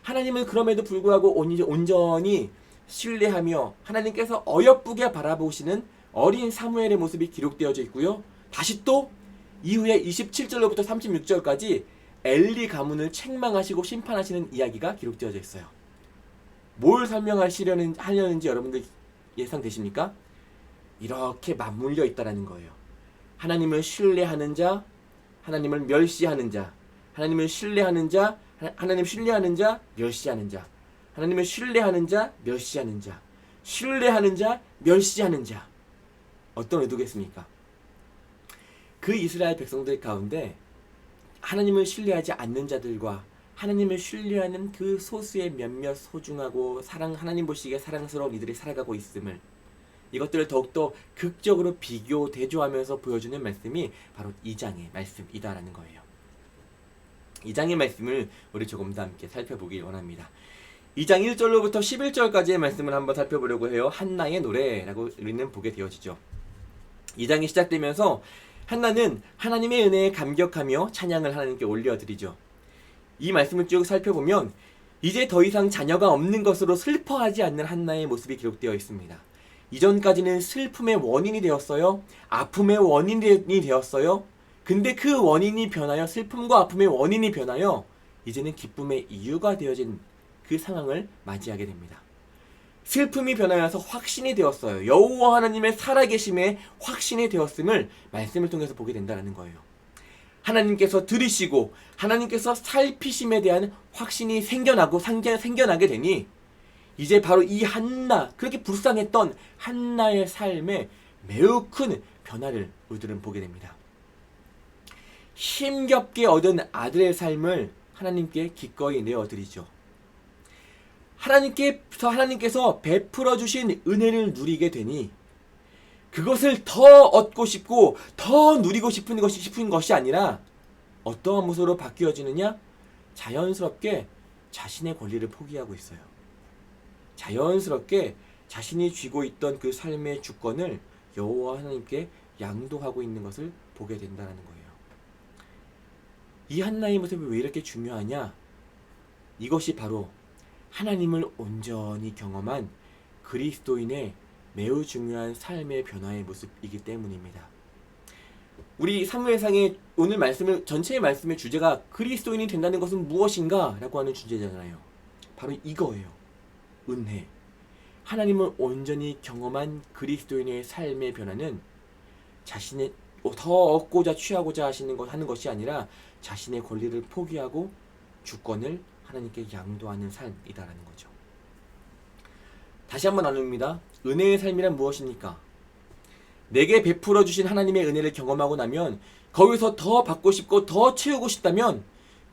하나님을 그럼에도 불구하고 온전히 신뢰하며 하나님께서 어여쁘게 바라보시는 어린 사무엘의 모습이 기록되어져 있고요. 다시 또 이후에 27절로부터 36절까지 엘리 가문을 책망하시고 심판하시는 이야기가 기록되어져 있어요. 뭘 하려는지 여러분들 예상되십니까? 이렇게 맞물려 있다라는 거예요. 하나님을 신뢰하는 자, 하나님을 멸시하는 자, 하나님을 신뢰하는 자, 하나님 신뢰하는 자, 멸시하는 자, 하나님을 신뢰하는 자, 멸시하는 자, 신뢰하는 자, 멸시하는 자. 어떤 의도겠습니까? 그 이스라엘 백성들 가운데 하나님을 신뢰하지 않는 자들과 하나님을 신뢰하는 그 소수의 몇몇 소중하고 하나님 보시기에 사랑스러운 이들이 살아가고 있음을, 이것들을 더욱더 극적으로 비교, 대조하면서 보여주는 말씀이 바로 2장의 말씀이다라는 거예요. 2장의 말씀을 우리 조금 더 함께 살펴보길 원합니다. 2장 1절로부터 11절까지의 말씀을 한번 살펴보려고 해요. 한나의 노래라고 우리는 보게 되어지죠. 2장이 시작되면서 한나는 하나님의 은혜에 감격하며 찬양을 하나님께 올려드리죠. 이 말씀을 쭉 살펴보면 이제 더 이상 자녀가 없는 것으로 슬퍼하지 않는 한나의 모습이 기록되어 있습니다. 이전까지는 슬픔의 원인이 되었어요. 아픔의 원인이 되었어요. 근데 그 원인이 변하여, 슬픔과 아픔의 원인이 변하여 이제는 기쁨의 이유가 되어진 그 상황을 맞이하게 됩니다. 슬픔이 변하여서 확신이 되었어요. 여호와 하나님의 살아계심에 확신이 되었음을 말씀을 통해서 보게 된다는 거예요. 하나님께서 들으시고 하나님께서 살피심에 대한 확신이 생겨나게 되니 이제 바로 이 한나, 그렇게 불쌍했던 한나의 삶에 매우 큰 변화를 우리들은 보게 됩니다. 힘겹게 얻은 아들의 삶을 하나님께 기꺼이 내어드리죠. 하나님께서 베풀어 주신 은혜를 누리게 되니 그것을 더 얻고 싶고 더 누리고 싶은 것이 아니라 어떠한 모습으로 바뀌어지느냐? 자연스럽게 자신의 권리를 포기하고 있어요. 자연스럽게 자신이 쥐고 있던 그 삶의 주권을 여호와 하나님께 양도하고 있는 것을 보게 된다는 거예요. 이 한나의 모습이 왜 이렇게 중요하냐? 이것이 바로 하나님을 온전히 경험한 그리스도인의 매우 중요한 삶의 변화의 모습이기 때문입니다. 우리 사무엘상의 오늘 전체의 말씀의 주제가 그리스도인이 된다는 것은 무엇인가? 라고 하는 주제잖아요. 바로 이거예요. 은혜. 하나님을 온전히 경험한 그리스도인의 삶의 변화는 자신의 더 얻고자 취하고자 하는 것이 아니라 자신의 권리를 포기하고 주권을 하나님께 양도하는 삶이다라는 거죠. 다시 한번 나눕니다. 은혜의 삶이란 무엇입니까? 내게 베풀어 주신 하나님의 은혜를 경험하고 나면 거기서 더 받고 싶고 더 채우고 싶다면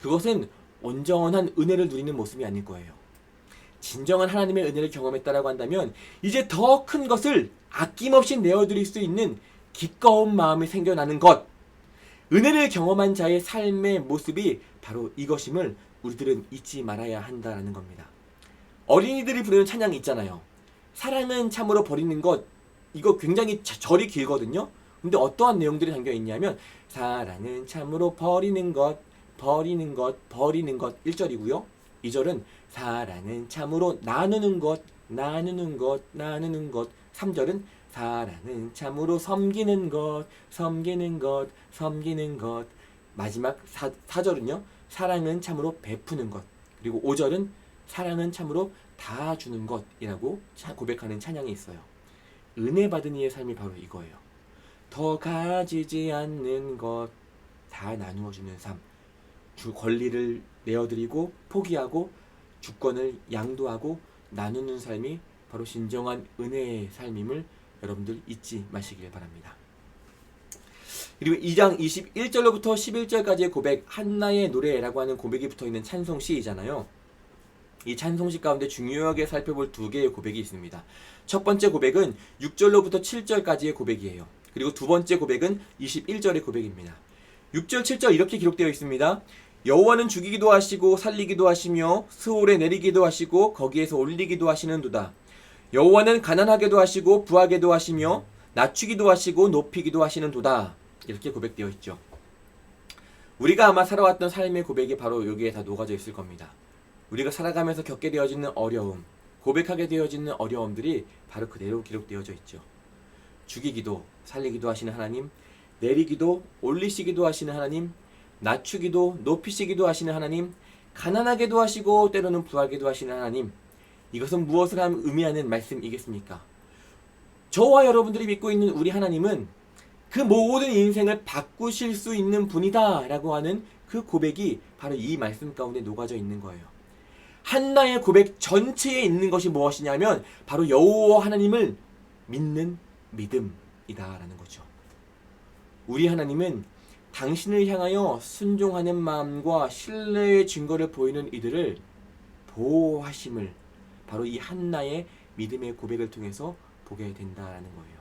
그것은 온전한 은혜를 누리는 모습이 아닐 거예요. 진정한 하나님의 은혜를 경험했다라고 한다면 이제 더 큰 것을 아낌없이 내어드릴 수 있는 기꺼운 마음이 생겨나는 것, 은혜를 경험한 자의 삶의 모습이 바로 이것임을 우리들은 잊지 말아야 한다는 겁니다. 어린이들이 부르는 찬양이 있잖아요. 사랑은 참으로 버리는 것, 이거 굉장히 절이 길거든요. 근데 어떠한 내용들이 담겨 있냐면 사랑은 참으로 버리는 것, 버리는 것, 버리는 것 1절이고요. 2절은 사랑은 참으로 나누는 것, 나누는 것, 나누는 것. 3절은 사랑은 참으로 섬기는 것, 섬기는 것, 섬기는 것. 마지막 4절은요. 사랑은 참으로 베푸는 것. 그리고 5절은 사랑은 참으로 다 주는 것이라고 고백하는 찬양이 있어요. 은혜 받은 이의 삶이 바로 이거예요. 더 가지지 않는 것, 다 나누어 주는 삶. 주 권리를 내어드리고 포기하고 주권을 양도하고 나누는 삶이 바로 진정한 은혜의 삶임을 여러분들 잊지 마시길 바랍니다. 그리고 2장 21절로부터 11절까지의 고백, 한나의 노래라고 하는 고백이 붙어있는 찬송시이잖아요. 이 찬송시 가운데 중요하게 살펴볼 두 개의 고백이 있습니다. 첫 번째 고백은 6절로부터 7절까지의 고백이에요. 그리고 두 번째 고백은 21절의 고백입니다. 6절, 7절 이렇게 기록되어 있습니다. 여호와는 죽이기도 하시고 살리기도 하시며 스올에 내리기도 하시고 거기에서 올리기도 하시는도다. 여호와는 가난하게도 하시고 부하게도 하시며 낮추기도 하시고 높이기도 하시는도다. 이렇게 고백되어 있죠. 우리가 아마 살아왔던 삶의 고백이 바로 여기에 다 녹아져 있을 겁니다. 우리가 살아가면서 겪게 되어지는 어려움, 고백하게 되어지는 어려움들이 바로 그대로 기록되어져 있죠. 죽이기도 살리기도 하시는 하나님, 내리기도 올리시기도 하시는 하나님, 낮추기도 높이시기도 하시는 하나님, 가난하게도 하시고 때로는 부하게도 하시는 하나님. 이것은 무엇을 의미하는 말씀이겠습니까? 저와 여러분들이 믿고 있는 우리 하나님은 그 모든 인생을 바꾸실 수 있는 분이다 라고 하는 그 고백이 바로 이 말씀 가운데 녹아져 있는 거예요. 한나의 고백 전체에 있는 것이 무엇이냐면 바로 여호와 하나님을 믿는 믿음이다라는 거죠. 우리 하나님은 당신을 향하여 순종하는 마음과 신뢰의 증거를 보이는 이들을 보호하심을 바로 이 한나의 믿음의 고백을 통해서 보게 된다라는 거예요.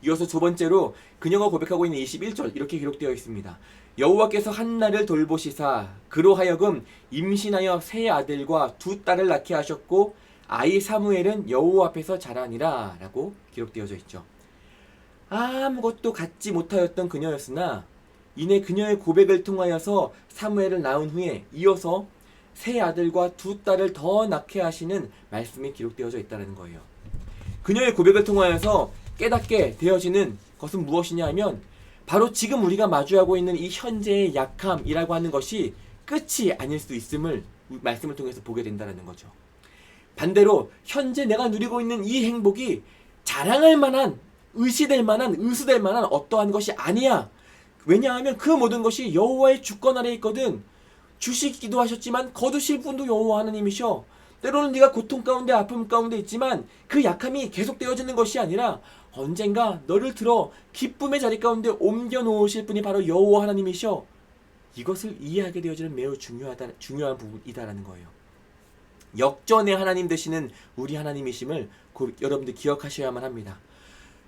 이어서 두 번째로 그녀가 고백하고 있는 21절 이렇게 기록되어 있습니다. 여호와께서 한나를 돌보시사 그로 하여금 임신하여 세 아들과 두 딸을 낳게 하셨고 아이 사무엘은 여호와 앞에서 자라니라 라고 기록되어져 있죠. 아무것도 갖지 못하였던 그녀였으나 이내 그녀의 고백을 통하여서 사무엘을 낳은 후에 이어서 세 아들과 두 딸을 더 낳게 하시는 말씀이 기록되어져 있다는 거예요. 그녀의 고백을 통하여서 깨닫게 되어지는 것은 무엇이냐 하면 바로 지금 우리가 마주하고 있는 이 현재의 약함이라고 하는 것이 끝이 아닐 수 있음을 말씀을 통해서 보게 된다는 거죠. 반대로 현재 내가 누리고 있는 이 행복이 자랑할 만한, 의시될 만한, 의수될 만한 어떠한 것이 아니야. 왜냐하면 그 모든 것이 여호와의 주권 아래 있거든. 주시기도 하셨지만 거두실 분도 여호와 하나님이셔. 때로는 네가 고통 가운데 아픔 가운데 있지만 그 약함이 계속되어지는 것이 아니라 언젠가 너를 들어 기쁨의 자리 가운데 옮겨 놓으실 분이 바로 여호와 하나님이셔. 이것을 이해하게 되어지는 매우 중요한 부분이다라는 거예요. 역전의 하나님 되시는 우리 하나님이심을 여러분들 기억하셔야만 합니다.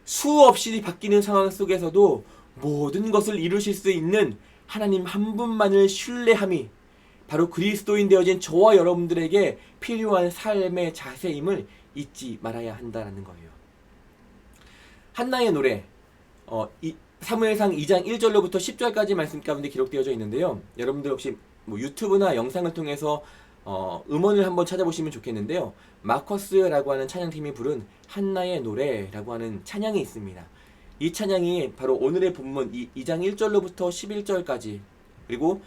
수없이 바뀌는 상황 속에서도 모든 것을 이루실 수 있는 하나님 한 분만을 신뢰함이 바로 그리스도인 되어진 저와 여러분들에게 필요한 삶의 자세임을 잊지 말아야 한다는 거예요. 한나의 노래 사무엘상 2장 1절로부터 10절까지 말씀 가운데 기록되어져 있는데요. 여러분들 혹시 유튜브나 영상을 통해서 음원을 한번 찾아보시면 좋겠는데요. 마커스라고 하는 찬양팀이 부른 한나의 노래라고 하는 찬양이 있습니다. 이 찬양이 바로 오늘의 본문 2장 1절로부터 11절까지 그리고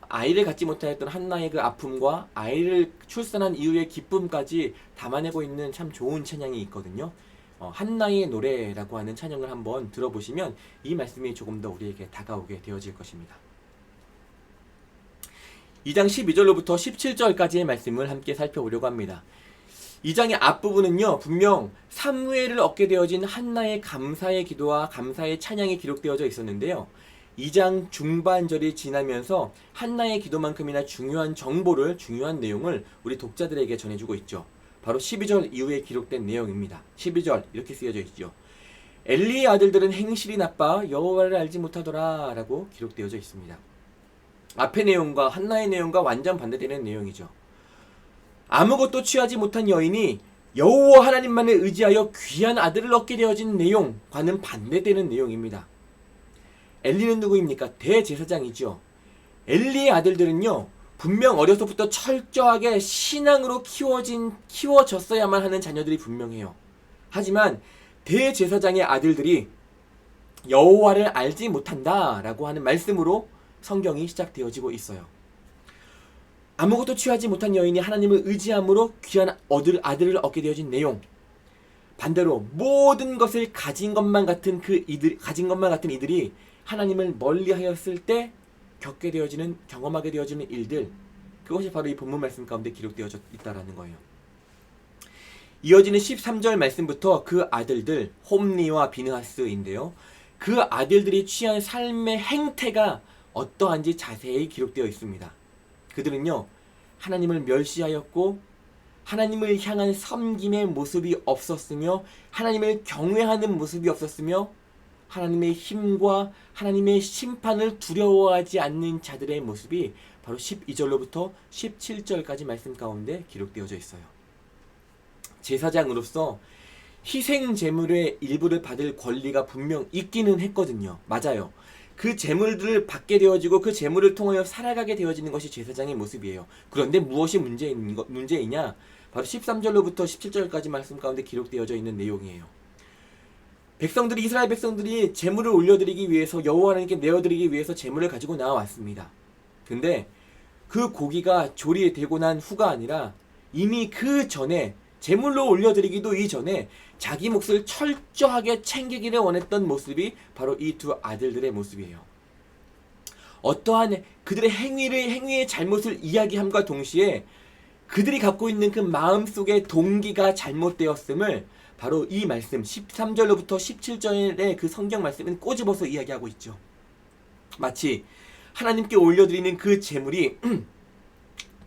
아이를 갖지 못하였던 한나의 그 아픔과 아이를 출산한 이후의 기쁨까지 담아내고 있는 참 좋은 찬양이 있거든요. 한나의 노래라고 하는 찬양을 한번 들어보시면 이 말씀이 조금 더 우리에게 다가오게 되어질 것입니다. 2장 12절로부터 17절까지의 말씀을 함께 살펴보려고 합니다. 2장의 앞부분은요, 분명 사무엘을 얻게 되어진 한나의 감사의 기도와 감사의 찬양이 기록되어져 있었는데요. 2장 중반절이 지나면서 한나의 기도만큼이나 중요한 정보를, 중요한 내용을 우리 독자들에게 전해주고 있죠. 바로 12절 이후에 기록된 내용입니다. 12절 이렇게 쓰여져 있죠. 엘리의 아들들은 행실이 나빠 여호와를 알지 못하더라 라고 기록되어져 있습니다. 앞의 내용과 한나의 내용과 완전 반대되는 내용이죠. 아무것도 취하지 못한 여인이 여호와 하나님만을 의지하여 귀한 아들을 얻게 되어진 내용과는 반대되는 내용입니다. 엘리는 누구입니까? 대제사장이죠. 엘리의 아들들은요, 분명 어려서부터 철저하게 신앙으로 키워졌어야만 하는 자녀들이 분명해요. 하지만 대제사장의 아들들이 여호와를 알지 못한다라고 하는 말씀으로 성경이 시작되어지고 있어요. 아무것도 취하지 못한 여인이 하나님을 의지함으로 귀한 아들을 얻게 되어진 내용. 반대로 모든 것을 가진 것만 같은 이들이 하나님을 멀리하였을 때 경험하게 되어지는 일들, 그것이 바로 이 본문 말씀 가운데 기록되어져 있다라는 거예요. 이어지는 13절 말씀부터 그 아들들 홈리와 비느하스인데요. 그 아들들이 취한 삶의 행태가 어떠한지 자세히 기록되어 있습니다. 그들은요, 하나님을 멸시하였고 하나님을 향한 섬김의 모습이 없었으며 하나님을 경외하는 모습이 없었으며 하나님의 힘과 하나님의 심판을 두려워하지 않는 자들의 모습이 바로 12절로부터 17절까지 말씀 가운데 기록되어져 있어요. 제사장으로서 희생 제물의 일부를 받을 권리가 분명 있기는 했거든요. 맞아요. 그 제물들을 받게 되어지고 그 제물을 통하여 살아가게 되어지는 것이 제사장의 모습이에요. 그런데 무엇이 문제이냐? 바로 13절로부터 17절까지 말씀 가운데 기록되어져 있는 내용이에요. 이스라엘 백성들이 제물을 올려드리기 위해서 여호와 하나님께 내어드리기 위해서 제물을 가지고 나와왔습니다. 근데 그 고기가 조리되고 난 후가 아니라 이미 그 전에 제물로 올려드리기도 이전에 자기 몫을 철저하게 챙기기를 원했던 모습이 바로 이 두 아들들의 모습이에요. 어떠한 그들의 행위의 잘못을 이야기함과 동시에 그들이 갖고 있는 그 마음속의 동기가 잘못되었음을 바로 이 말씀 13절로부터 17절의 그 성경 말씀은 꼬집어서 이야기하고 있죠. 마치 하나님께 올려드리는 그 제물이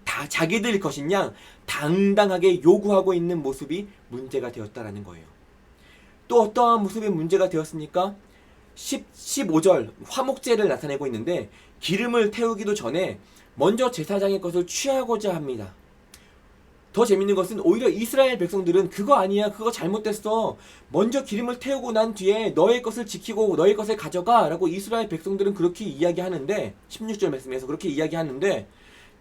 다 자기들 것인 양 당당하게 요구하고 있는 모습이 문제가 되었다라는 거예요. 또 어떠한 모습이 문제가 되었습니까? 15절 화목제를 나타내고 있는데 기름을 태우기도 전에 먼저 제사장의 것을 취하고자 합니다. 더 재밌는 것은 오히려 이스라엘 백성들은 그거 아니야, 그거 잘못됐어, 먼저 기름을 태우고 난 뒤에 너의 것을 지키고 너의 것을 가져가 라고 이스라엘 백성들은 그렇게 이야기하는데 16절 말씀에서 그렇게 이야기하는데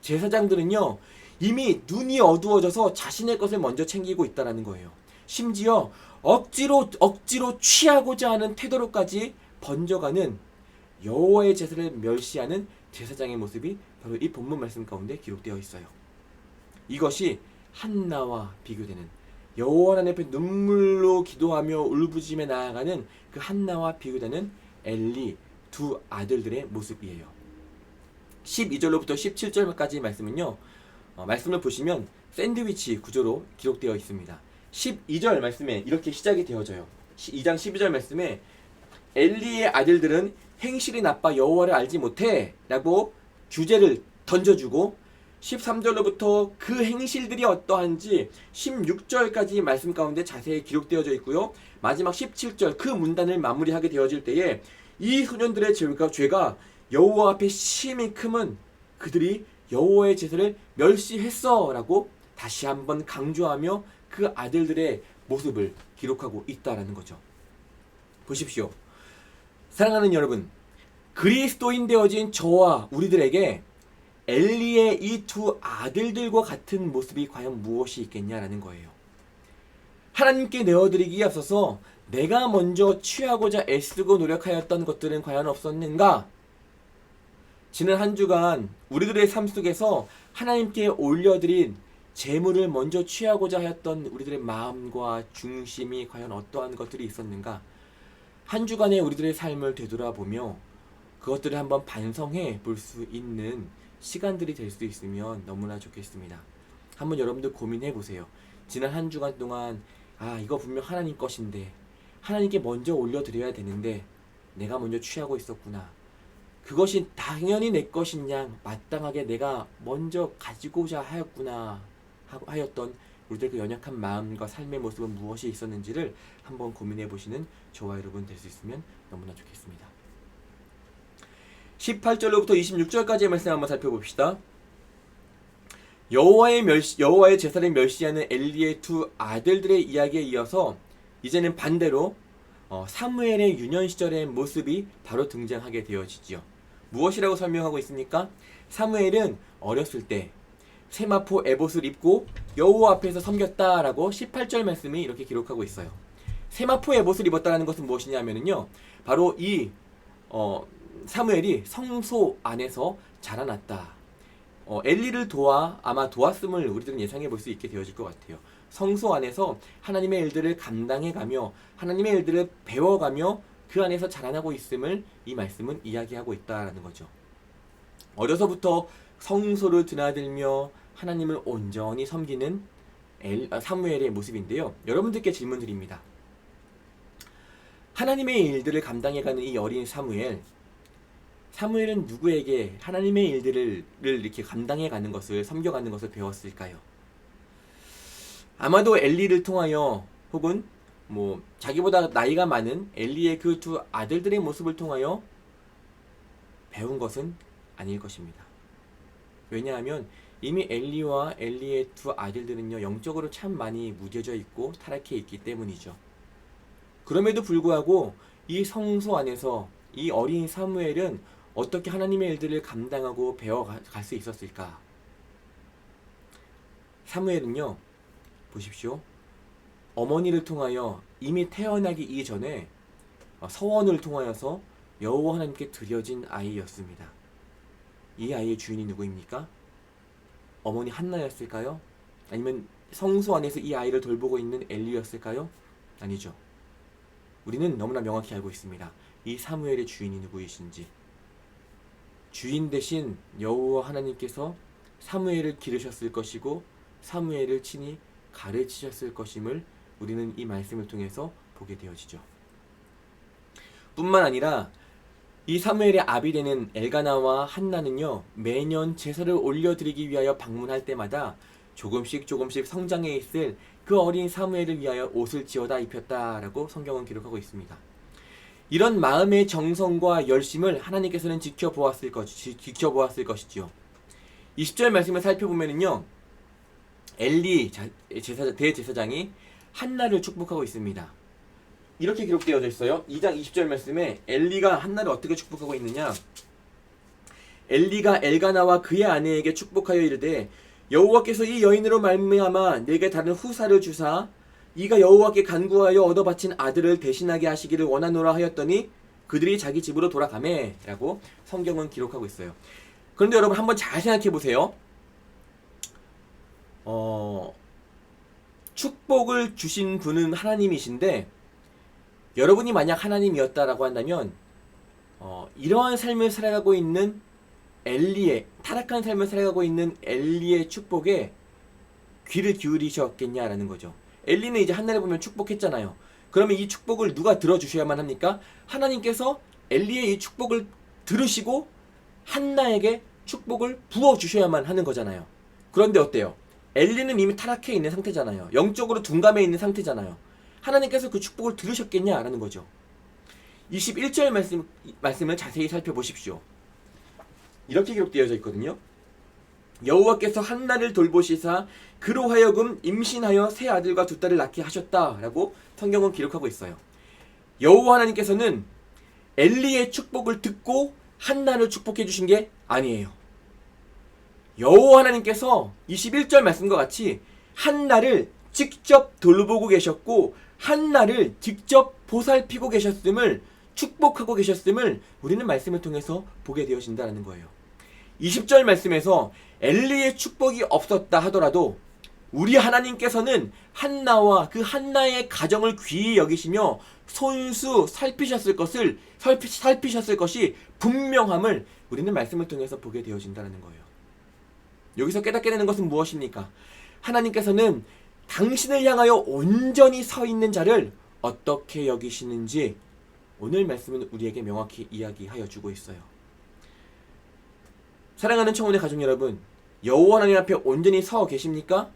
제사장들은요 이미 눈이 어두워져서 자신의 것을 먼저 챙기고 있다라는 거예요. 심지어 억지로 취하고자 하는 태도로까지 번져가는 여호와의 제사를 멸시하는 제사장의 모습이 바로 이 본문 말씀 가운데 기록되어 있어요. 이것이 한나와 비교되는, 여호와 하나님 앞에 눈물로 기도하며 울부짖으며 나아가는 그 한나와 비교되는 엘리 두 아들들의 모습이에요. 12절로부터 17절까지 말씀은요, 말씀을 보시면 샌드위치 구조로 기록되어 있습니다. 12절 말씀에 이렇게 시작이 되어져요. 2장 12절 말씀에 엘리의 아들들은 행실이 나빠 여호와를 알지 못해 라고 주제를 던져주고 13절로부터 그 행실들이 어떠한지 16절까지 말씀 가운데 자세히 기록되어져 있고요. 마지막 17절 그 문단을 마무리하게 되어질 때에 이 소년들의 죄가 여호와 앞에 심히 크면 그들이 여호와의 제사를 멸시했어 라고 다시 한번 강조하며 그 아들들의 모습을 기록하고 있다라는 거죠. 보십시오. 사랑하는 여러분, 그리스도인 되어진 저와 우리들에게 엘리의 이 두 아들들과 같은 모습이 과연 무엇이 있겠냐라는 거예요. 하나님께 내어드리기에 앞서서 내가 먼저 취하고자 애쓰고 노력하였던 것들은 과연 없었는가? 지난 한 주간 우리들의 삶 속에서 하나님께 올려드린 제물을 먼저 취하고자 하였던 우리들의 마음과 중심이 과연 어떠한 것들이 있었는가? 한 주간의 우리들의 삶을 되돌아보며 그것들을 한번 반성해 볼 수 있는 시간들이 될 수 있으면 너무나 좋겠습니다. 한번 여러분들 고민해 보세요. 지난 한 주간 동안 이거 분명 하나님 것인데 하나님께 먼저 올려드려야 되는데 내가 먼저 취하고 있었구나. 그것이 당연히 내 것인 양 마땅하게 내가 먼저 가지고자 하였구나 하였던 우리들 그 연약한 마음과 삶의 모습은 무엇이 있었는지를 한번 고민해 보시는 저와 여러분 될 수 있으면 너무나 좋겠습니다. 18절로부터 26절까지의 말씀 한번 살펴봅시다. 여호와의 제사를 멸시하는 엘리의 두 아들들의 이야기에 이어서 이제는 반대로 사무엘의 유년 시절의 모습이 바로 등장하게 되어지지요. 무엇이라고 설명하고 있습니까? 사무엘은 어렸을 때 세마포 에봇을 입고 여호와 앞에서 섬겼다라고 18절 말씀이 이렇게 기록하고 있어요. 세마포 에봇을 입었다는 것은 무엇이냐면요, 바로 이 사무엘이 성소 안에서 자라났다. 엘리를 아마 도왔음을 우리들은 예상해 볼 수 있게 되어질 것 같아요. 성소 안에서 하나님의 일들을 감당해가며 하나님의 일들을 배워가며 그 안에서 자라나고 있음을 이 말씀은 이야기하고 있다라는 거죠. 어려서부터 성소를 드나들며 하나님을 온전히 섬기는 사무엘의 모습인데요. 여러분들께 질문 드립니다. 하나님의 일들을 감당해가는 이 어린 사무엘은 누구에게 하나님의 일들을 이렇게 감당해가는 것을, 섬겨가는 것을 배웠을까요? 아마도 엘리를 통하여 혹은 뭐 자기보다 나이가 많은 엘리의 그 두 아들들의 모습을 통하여 배운 것은 아닐 것입니다. 왜냐하면 이미 엘리와 엘리의 두 아들들은요, 영적으로 참 많이 무뎌져 있고 타락해 있기 때문이죠. 그럼에도 불구하고 이 성소 안에서 이 어린 사무엘은 어떻게 하나님의 일들을 감당하고 배워갈 수 있었을까? 사무엘은요, 보십시오. 어머니를 통하여 이미 태어나기 이전에 서원을 통하여서 여호와 하나님께 드려진 아이였습니다. 이 아이의 주인이 누구입니까? 어머니 한나였을까요? 아니면 성소 안에서 이 아이를 돌보고 있는 엘리였을까요? 아니죠. 우리는 너무나 명확히 알고 있습니다. 이 사무엘의 주인이 누구이신지. 주인 대신 여호와 하나님께서 사무엘을 기르셨을 것이고 사무엘을 친히 가르치셨을 것임을 우리는 이 말씀을 통해서 보게 되어지죠. 뿐만 아니라 이 사무엘의 아비 되는 엘가나와 한나는요, 매년 제사를 올려드리기 위하여 방문할 때마다 조금씩 성장해 있을 그 어린 사무엘을 위하여 옷을 지어다 입혔다라고 성경은 기록하고 있습니다. 이런 마음의 정성과 열심을 하나님께서는 지켜보았을 것이지요. 20절 말씀을 살펴보면요, 엘리 대제사장이 한나를 축복하고 있습니다. 이렇게 기록되어져 있어요. 2장 20절 말씀에 엘리가 한나를 어떻게 축복하고 있느냐? 엘리가 엘가나와 그의 아내에게 축복하여 이르되 여호와께서 이 여인으로 말미암아 내게 다른 후사를 주사 이가 여호와께 간구하여 얻어 바친 아들을 대신하게 하시기를 원하노라 하였더니 그들이 자기 집으로 돌아가매 라고 성경은 기록하고 있어요. 그런데 여러분 한번 잘 생각해 보세요. 축복을 주신 분은 하나님이신데 여러분이 만약 하나님이었다라고 한다면 이러한 삶을 살아가고 있는 타락한 삶을 살아가고 있는 엘리의 축복에 귀를 기울이셨겠냐라는 거죠. 엘리는 이제 한나를 보면 축복했잖아요. 그러면 이 축복을 누가 들어주셔야만 합니까? 하나님께서 엘리의 이 축복을 들으시고 한나에게 축복을 부어주셔야만 하는 거잖아요. 그런데 어때요? 엘리는 이미 타락해 있는 상태잖아요. 영적으로 둔감해 있는 상태잖아요. 하나님께서 그 축복을 들으셨겠냐라는 거죠. 21절 말씀을 자세히 살펴보십시오. 이렇게 기록되어져 있거든요. 여호와께서 한나를 돌보시사 그로 하여금 임신하여 세 아들과 두 딸을 낳게 하셨다라고 성경은 기록하고 있어요. 여호와 하나님께서는 엘리의 축복을 듣고 한나를 축복해 주신 게 아니에요. 여호와 하나님께서 21절 말씀과 같이 한나를 직접 돌보고 계셨고 한나를 직접 보살피고 계셨음을, 축복하고 계셨음을 우리는 말씀을 통해서 보게 되어진다는 거예요. 20절 말씀에서 엘리의 축복이 없었다 하더라도 우리 하나님께서는 한나와 그 한나의 가정을 귀히 여기시며 손수 살피셨을 것이 분명함을 우리는 말씀을 통해서 보게 되어진다는 거예요. 여기서 깨닫게 되는 것은 무엇입니까? 하나님께서는 당신을 향하여 온전히 서 있는 자를 어떻게 여기시는지 오늘 말씀은 우리에게 명확히 이야기하여 주고 있어요. 사랑하는 청혼의 가족 여러분, 여호와 하나님 앞에 온전히 서 계십니까?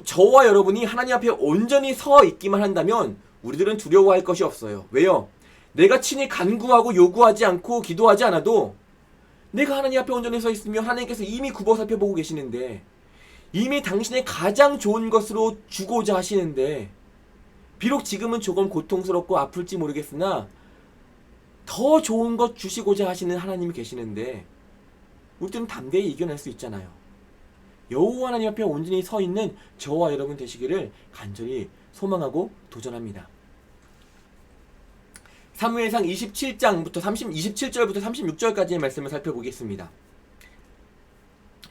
저와 여러분이 하나님 앞에 온전히 서 있기만 한다면 우리들은 두려워할 것이 없어요. 왜요? 내가 친히 간구하고 요구하지 않고 기도하지 않아도 내가 하나님 앞에 온전히 서 있으면 하나님께서 이미 굽어 살펴보고 계시는데, 이미 당신의 가장 좋은 것으로 주고자 하시는데, 비록 지금은 조금 고통스럽고 아플지 모르겠으나 더 좋은 것 주시고자 하시는 하나님이 계시는데 우리들은 담대히 이겨낼 수 있잖아요. 여호와 하나님 앞에 온전히 서 있는 저와 여러분 되시기를 간절히 소망하고 도전합니다. 사무엘상 27절부터 36절까지의 말씀을 살펴보겠습니다.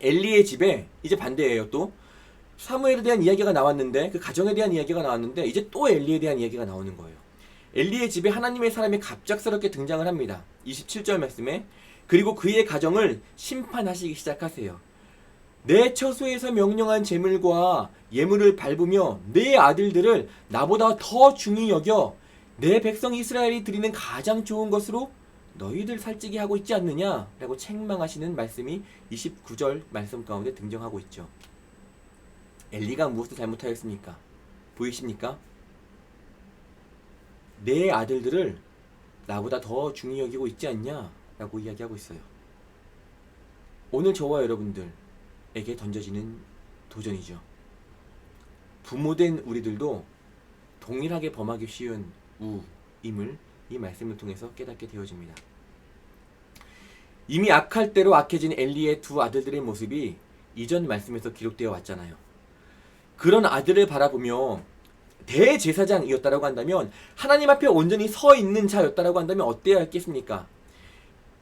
엘리의 집에 이제 반대예요. 또 사무엘에 대한 이야기가 나왔는데, 그 가정에 대한 이야기가 나왔는데 이제 또 엘리에 대한 이야기가 나오는 거예요. 엘리의 집에 하나님의 사람이 갑작스럽게 등장을 합니다. 27절 말씀에 그리고 그의 가정을 심판하시기 시작하세요. 내 처소에서 명령한 제물과 예물을 밟으며 내 아들들을 나보다 더 중히 여겨 내 백성 이스라엘이 드리는 가장 좋은 것으로 너희들 살찌게 하고 있지 않느냐 라고 책망하시는 말씀이 29절 말씀 가운데 등장하고 있죠. 엘리가 무엇을 잘못하였습니까? 보이십니까? 내 아들들을 나보다 더 중히 여기고 있지 않냐? 라고 이야기하고 있어요. 오늘 저와 여러분들에게 던져지는 도전이죠. 부모된 우리들도 동일하게 범하기 쉬운 우임을 이 말씀을 통해서 깨닫게 되어집니다. 이미 악할 대로 악해진 엘리의 두 아들들의 모습이 이전 말씀에서 기록되어 왔잖아요. 그런 아들을 바라보며 대제사장이었다라고 한다면, 하나님 앞에 온전히 서 있는 자였다라고 한다면 어때야 했겠습니까?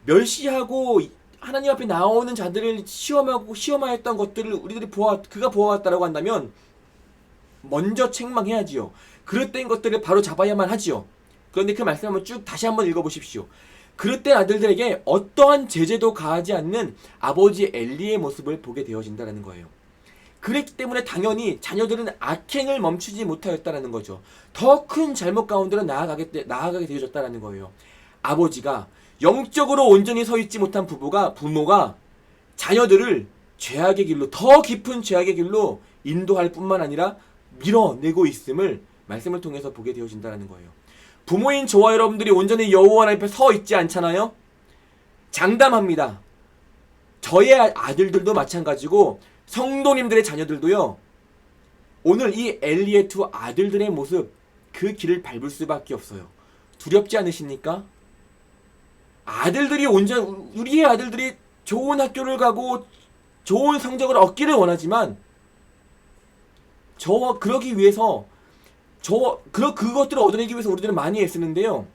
멸시하고 하나님 앞에 나오는 자들을 시험하였던 것들을 우리들이 그가 보아왔다라고 한다면 먼저 책망해야지요. 그릇된 것들을 바로 잡아야만 하지요. 그런데 그 말씀 한번 쭉 다시 한번 읽어보십시오. 그릇된 아들들에게 어떠한 제재도 가하지 않는 아버지 엘리의 모습을 보게 되어진다는 거예요. 그랬기 때문에 당연히 자녀들은 악행을 멈추지 못하였다는 거죠. 더 큰 잘못 가운데로 나아가게 되어졌다는 거예요. 아버지가 영적으로 온전히 서 있지 못한 부모가 자녀들을 죄악의 길로, 더 깊은 죄악의 길로 인도할 뿐만 아니라 밀어내고 있음을 말씀을 통해서 보게 되어진다는 거예요. 부모인 저와 여러분들이 온전히 여호와 하나님 앞에 서 있지 않잖아요? 장담합니다. 저의 아들들도 마찬가지고 성도님들의 자녀들도요, 오늘 이 엘리의 두 아들들의 모습, 그 길을 밟을 수밖에 없어요. 두렵지 않으십니까? 우리의 아들들이 좋은 학교를 가고 좋은 성적을 얻기를 원하지만, 그러기 위해서 그것들을 얻어내기 위해서 우리들은 많이 애쓰는데요.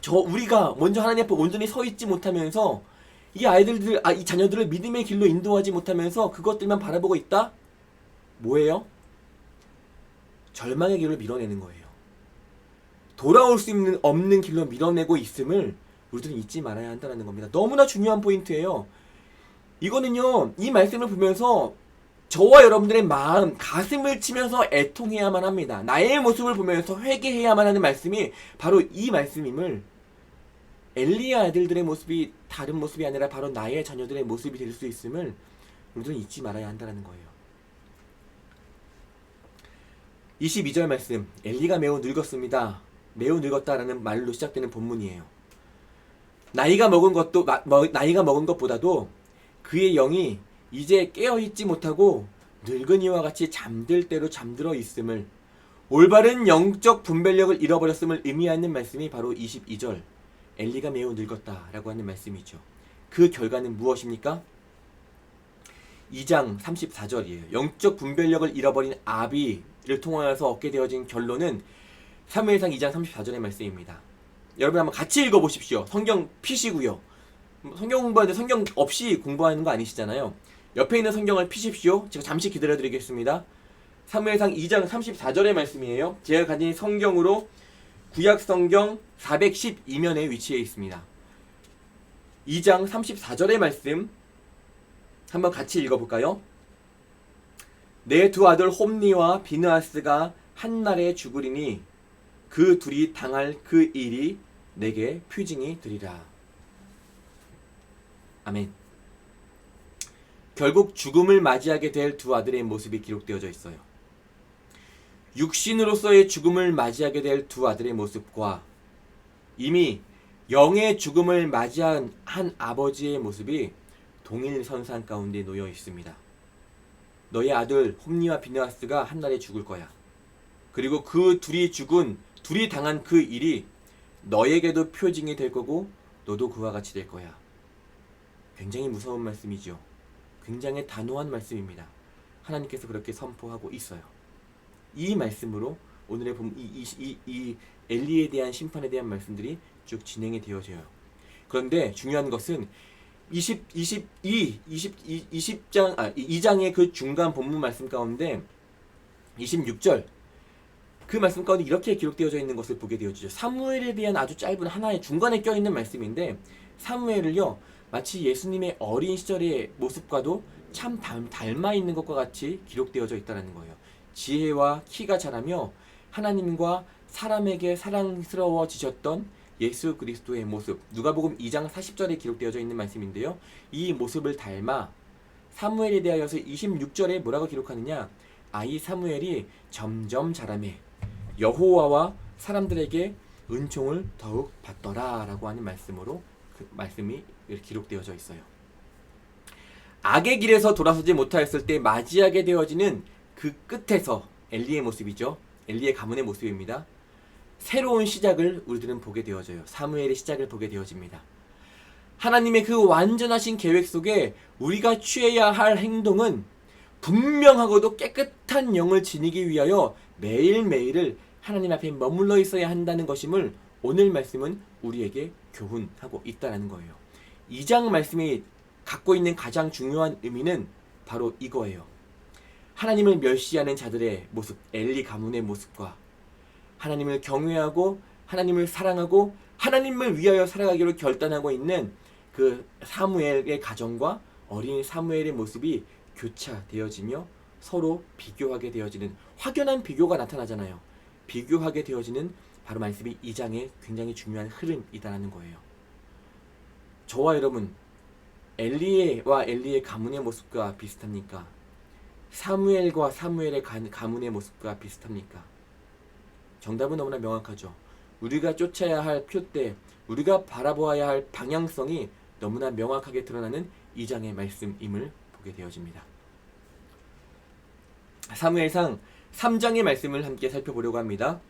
우리가 먼저 하나님 앞에 온전히 서 있지 못하면서 이 자녀들을 믿음의 길로 인도하지 못하면서 그것들만 바라보고 있다? 뭐예요? 절망의 길로 밀어내는 거예요. 돌아올 수 없는 길로 밀어내고 있음을 우리들은 잊지 말아야 한다는 겁니다. 너무나 중요한 포인트예요. 이거는요, 이 말씀을 보면서 저와 여러분들의 마음, 가슴을 치면서 애통해야만 합니다. 나의 모습을 보면서 회개해야만 하는 말씀이 바로 이 말씀임을, 엘리의 아들들의 모습이 다른 모습이 아니라 바로 나의 자녀들의 모습이 될 수 있음을 우리들은 잊지 말아야 한다는 거예요. 22절 말씀, 엘리가 매우 늙었습니다. 매우 늙었다라는 말로 시작되는 본문이에요. 나이가 먹은 것보다도 그의 영이 이제 깨어있지 못하고 늙은이와 같이 잠들 대로 잠들어 있음을, 올바른 영적 분별력을 잃어버렸음을 의미하는 말씀이 바로 22절, 엘리가 매우 늙었다라고 하는 말씀이죠. 그 결과는 무엇입니까? 2장 34절이에요. 영적 분별력을 잃어버린 아비를 통하여서 얻게 되어진 결론은 사무엘상 2장 34절의 말씀입니다. 여러분 한번 같이 읽어보십시오. 성경 피시고요. 성경 공부하는데 성경 없이 공부하는 거 아니시잖아요. 옆에 있는 성경을 피십시오. 제가 잠시 기다려드리겠습니다. 사무엘상 2장 34절의 말씀이에요. 제가 가진 성경으로 구약 성경 412면에 위치해 있습니다. 2장 34절의 말씀 한번 같이 읽어볼까요? 내 두 아들 홈니와 비느하스가 한날에 죽으리니 그 둘이 당할 그 일이 내게 표징이 되리라. 아멘. 결국 죽음을 맞이하게 될 두 아들의 모습이 기록되어져 있어요. 육신으로서의 죽음을 맞이하게 될 두 아들의 모습과 이미 영의 죽음을 맞이한 한 아버지의 모습이 동일선상 가운데 놓여 있습니다. 너의 아들 홈니와 비느하스가 한날에 죽을 거야. 그리고 그 둘이 당한 그 일이 너에게도 표징이 될 거고 너도 그와 같이 될 거야. 굉장히 무서운 말씀이죠. 굉장히 단호한 말씀입니다. 하나님께서 그렇게 선포하고 있어요. 이 말씀으로 오늘의 이 엘리에 대한 심판에 대한 말씀들이 쭉 진행이 되어져요. 그런데 중요한 것은 2장의 그 중간 본문 말씀 가운데 26절 그 말씀 가운데 이렇게 기록되어져 있는 것을 보게 되어지죠. 사무엘에 대한 아주 짧은 하나의 중간에 껴있는 말씀인데, 사무엘을요 마치 예수님의 어린 시절의 모습과도 참 닮아 있는 것과 같이 기록되어져 있다는 거예요. 지혜와 키가 자라며 하나님과 사람에게 사랑스러워지셨던 예수 그리스도의 모습, 누가복음 2장 40절에 기록되어져 있는 말씀인데요. 이 모습을 닮아 사무엘에 대하여서 26절에 뭐라고 기록하느냐, 아이 사무엘이 점점 자라매 여호와와 사람들에게 은총을 더욱 받더라 라고 하는 말씀으로 그 말씀이 기록되어져 있어요. 악의 길에서 돌아서지 못하였을 때 맞이하게 되어지는 그 끝에서 엘리의 모습이죠. 엘리의 가문의 모습입니다. 새로운 시작을 우리들은 보게 되어져요. 사무엘의 시작을 보게 되어집니다. 하나님의 그 완전하신 계획 속에 우리가 취해야 할 행동은 분명하고도 깨끗한 영을 지니기 위하여 매일매일을 하나님 앞에 머물러 있어야 한다는 것임을 오늘 말씀은 우리에게 교훈하고 있다는 거예요. 2장 말씀이 갖고 있는 가장 중요한 의미는 바로 이거예요. 하나님을 멸시하는 자들의 모습, 엘리 가문의 모습과 하나님을 경외하고 하나님을 사랑하고 하나님을 위하여 살아가기로 결단하고 있는 그 사무엘의 가정과 어린 사무엘의 모습이 교차되어지며 서로 비교하게 되어지는 확연한 비교가 나타나잖아요. 비교하게 되어지는 바로 말씀이 2장의 굉장히 중요한 흐름이다라는 거예요. 저와 여러분, 엘리와 엘리의 가문의 모습과 비슷합니까? 사무엘과 사무엘의 가문의 모습과 비슷합니까? 정답은 너무나 명확하죠. 우리가 쫓아야 할 표대, 우리가 바라보아야 할 방향성이 너무나 명확하게 드러나는 2장의 말씀임을 보게 되어집니다. 사무엘상 3장의 말씀을 함께 살펴보려고 합니다.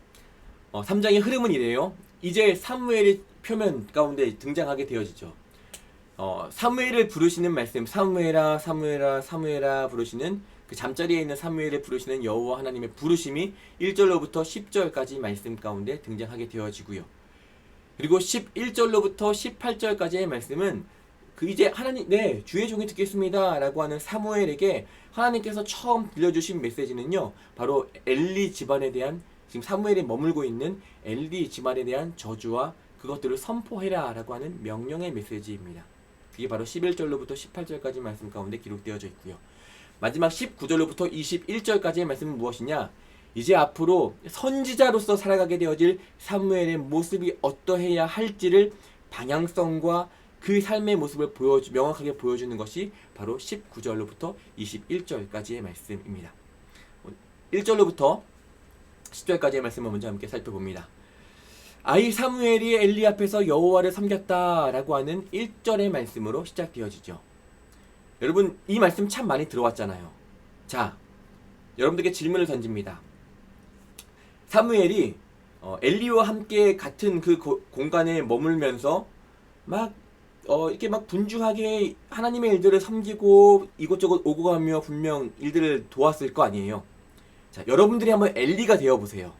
3장의 흐름은 이래요. 이제 사무엘이 표면 가운데 등장하게 되어지죠. 사무엘을 부르시는 말씀, 사무엘아 사무엘아 사무엘아 부르시는 그 잠자리에 있는 사무엘을 부르시는 여호와 하나님의 부르심이 1절로부터 10절까지 말씀 가운데 등장하게 되어지고요. 그리고 11절로부터 18절까지의 말씀은 그 이제 하나님, 네, 주의 종이 듣겠습니다 라고 하는 사무엘에게 하나님께서 처음 들려주신 메시지는요, 바로 엘리 집안에 대한, 지금 사무엘이 머물고 있는 엘리 집안에 대한 저주와 그것들을 선포해라 라고 하는 명령의 메시지입니다. 그게 바로 11절로부터 18절까지 말씀 가운데 기록되어져 있고요. 마지막 19절로부터 21절까지의 말씀은 무엇이냐? 이제 앞으로 선지자로서 살아가게 되어질 사무엘의 모습이 어떠해야 할지를 방향성과 그 삶의 모습을 명확하게 보여주는 것이 바로 19절로부터 21절까지의 말씀입니다. 1절로부터 10절까지의 말씀을 먼저 함께 살펴봅니다. 아이 사무엘이 엘리 앞에서 여호와를 섬겼다라고 하는 1절의 말씀으로 시작되어지죠. 여러분, 이 말씀 참 많이 들어왔잖아요. 자, 여러분들께 질문을 던집니다. 사무엘이 엘리와 함께 같은 그 공간에 머물면서 이렇게 분주하게 하나님의 일들을 섬기고 이곳저곳 오고 가며 분명 일들을 도왔을 거 아니에요. 자, 여러분들이 한번 엘리가 되어보세요.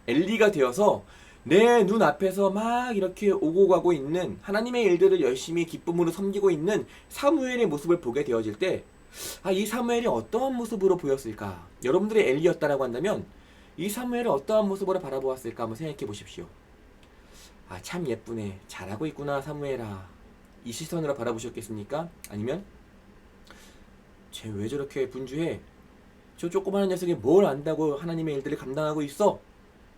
엘리가 되어서 내 눈 앞에서 막 이렇게 오고 가고 있는 하나님의 일들을 열심히 기쁨으로 섬기고 있는 사무엘의 모습을 보게 되어질 때, 이 사무엘이 어떠한 모습으로 보였을까? 여러분들이 엘리였다라고 한다면 이 사무엘을 어떠한 모습으로 바라보았을까 한번 생각해 보십시오. 참 예쁘네, 잘하고 있구나 사무엘아, 이 시선으로 바라보셨겠습니까? 아니면 쟤 왜 저렇게 분주해? 저 조그마한 녀석이 뭘 안다고 하나님의 일들을 감당하고 있어?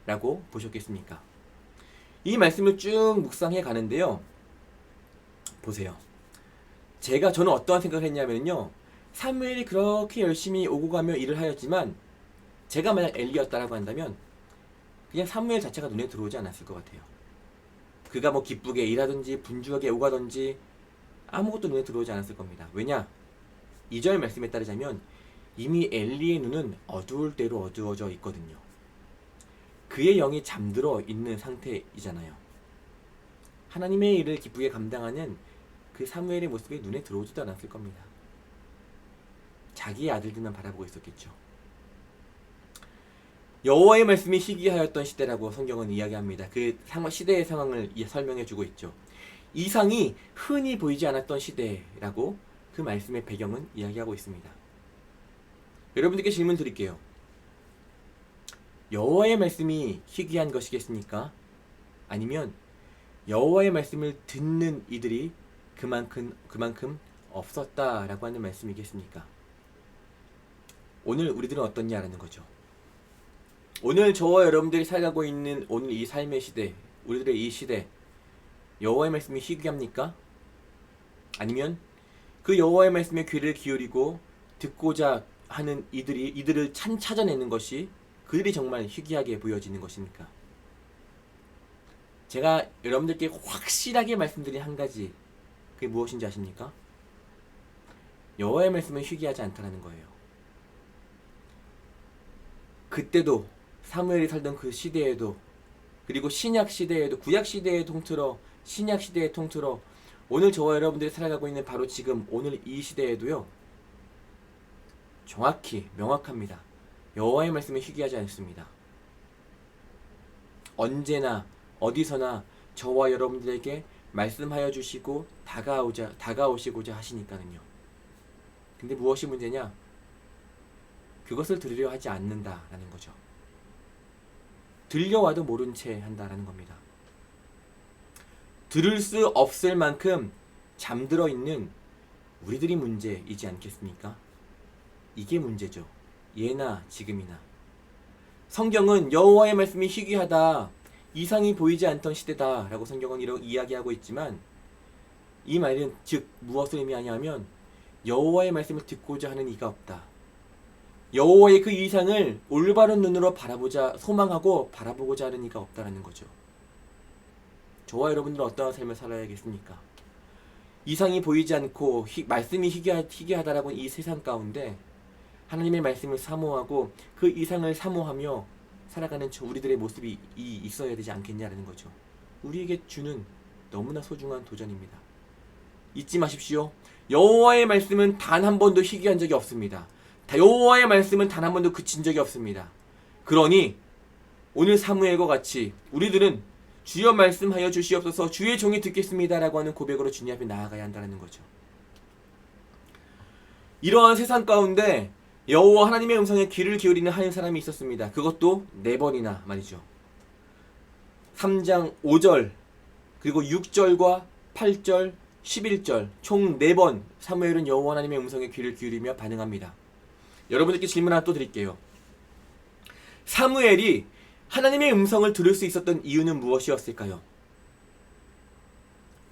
라고 보셨겠습니까? 이 말씀을 쭉 묵상해 가는데요, 보세요. 저는 어떠한 생각을 했냐면요, 사무엘이 그렇게 열심히 오고 가며 일을 하였지만 제가 만약 엘리였다라고 한다면 그냥 사무엘 자체가 눈에 들어오지 않았을 것 같아요. 그가 기쁘게 일하든지 분주하게 오가든지 아무것도 눈에 들어오지 않았을 겁니다. 왜냐? 2절 말씀에 따르자면 이미 엘리의 눈은 어두울 대로 어두워져 있거든요. 그의 영이 잠들어 있는 상태이잖아요. 하나님의 일을 기쁘게 감당하는 그 사무엘의 모습이 눈에 들어오지도 않았을 겁니다. 자기의 아들들만 바라보고 있었겠죠. 여호와의 말씀이 희귀하였던 시대라고 성경은 이야기합니다. 그 시대의 상황을 설명해주고 있죠. 이상이 흔히 보이지 않았던 시대라고 그 말씀의 배경은 이야기하고 있습니다. 여러분들께 질문 드릴게요. 여호와의 말씀이 희귀한 것이겠습니까? 아니면 여호와의 말씀을 듣는 이들이 그만큼 없었다라고 하는 말씀이겠습니까? 오늘 우리들은 어떻냐라는 거죠. 오늘 저와 여러분들이 살아가고 있는 오늘 이 삶의 시대, 우리들의 이 시대, 여호와의 말씀이 희귀합니까? 아니면 그 여호와의 말씀에 귀를 기울이고 듣고자 하는 이들을 찾아내는 것이 그들이 정말 희귀하게 보여지는 것입니까? 제가 여러분들께 확실하게 말씀드린 한 가지, 그게 무엇인지 아십니까? 여호와의 말씀은 희귀하지 않다는 거예요. 그때도 사무엘이 살던 그 시대에도, 그리고 신약 시대에도, 구약 시대에 통틀어 신약 시대에 통틀어 오늘 저와 여러분들이 살아가고 있는 바로 지금 오늘 이 시대에도요, 정확히 명확합니다. 여호와의 말씀은 희귀하지 않습니다. 언제나 어디서나 저와 여러분들에게 말씀하여 주시고 다가오시고자 하시니까는요. 근데 무엇이 문제냐? 그것을 들으려 하지 않는다라는 거죠. 들려와도 모른 채 한다라는 겁니다. 들을 수 없을 만큼 잠들어 있는 우리들이 문제이지 않겠습니까? 이게 문제죠. 예나 지금이나. 성경은 여호와의 말씀이 희귀하다, 이상이 보이지 않던 시대다 라고 성경은 이렇게 이야기하고 있지만, 이 말은 즉 무엇을 의미하냐면 여호와의 말씀을 듣고자 하는 이가 없다. 여호와의 그 이상을 올바른 눈으로 소망하고 바라보고자 하는 이가 없다라는 거죠. 저와 여러분들은 어떠한 삶을 살아야겠습니까? 이상이 보이지 않고 말씀이 희귀하다라고 이 세상 가운데 하나님의 말씀을 사모하고 그 이상을 사모하며 살아가는 우리들의 모습이 있어야 되지 않겠냐라는 거죠. 우리에게 주는 너무나 소중한 도전입니다. 잊지 마십시오. 여호와의 말씀은 단 한 번도 희귀한 적이 없습니다. 여호와의 말씀은 단 한 번도 그친 적이 없습니다. 그러니 오늘 사무엘과 같이 우리들은 주여 말씀하여 주시옵소서, 주의 종이 듣겠습니다라고 하는 고백으로 주님 앞에 나아가야 한다는 거죠. 이러한 세상 가운데 여호와 하나님의 음성에 귀를 기울이는 한 사람이 있었습니다. 그것도 4번이나 말이죠. 3장 5절 그리고 6절과 8절 11절 총 4번 사무엘은 여호와 하나님의 음성에 귀를 기울이며 반응합니다. 여러분들께 질문 하나 또 드릴게요. 사무엘이 하나님의 음성을 들을 수 있었던 이유는 무엇이었을까요?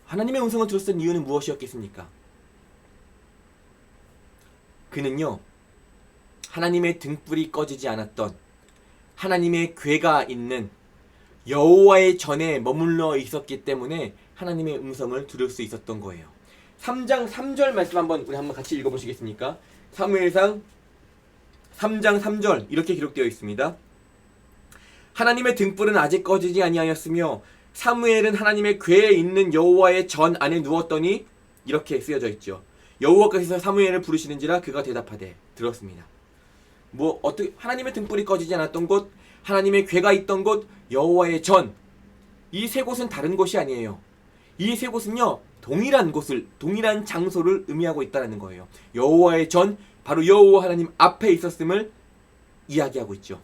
하나님의 음성을 들었던 이유는 무엇이었겠습니까? 그는요, 하나님의 등불이 꺼지지 않았던 하나님의 궤가 있는 여호와의 전에 머물러 있었기 때문에 하나님의 음성을 들을 수 있었던 거예요. 3장 3절 말씀 우리 한번 같이 읽어보시겠습니까? 사무엘상 3장 3절 이렇게 기록되어 있습니다. 하나님의 등불은 아직 꺼지지 아니하였으며 사무엘은 하나님의 궤에 있는 여호와의 전 안에 누웠더니, 이렇게 쓰여져 있죠. 여호와께서 사무엘을 부르시는지라 그가 대답하되 들었습니다. 어떻게 하나님의 등불이 꺼지지 않았던 곳, 하나님의 궤가 있던 곳, 여호와의 전, 이 세 곳은 다른 곳이 아니에요. 이 세 곳은요, 동일한 장소를 의미하고 있다는 거예요. 여호와의 전, 바로 여호와 하나님 앞에 있었음을 이야기하고 있죠.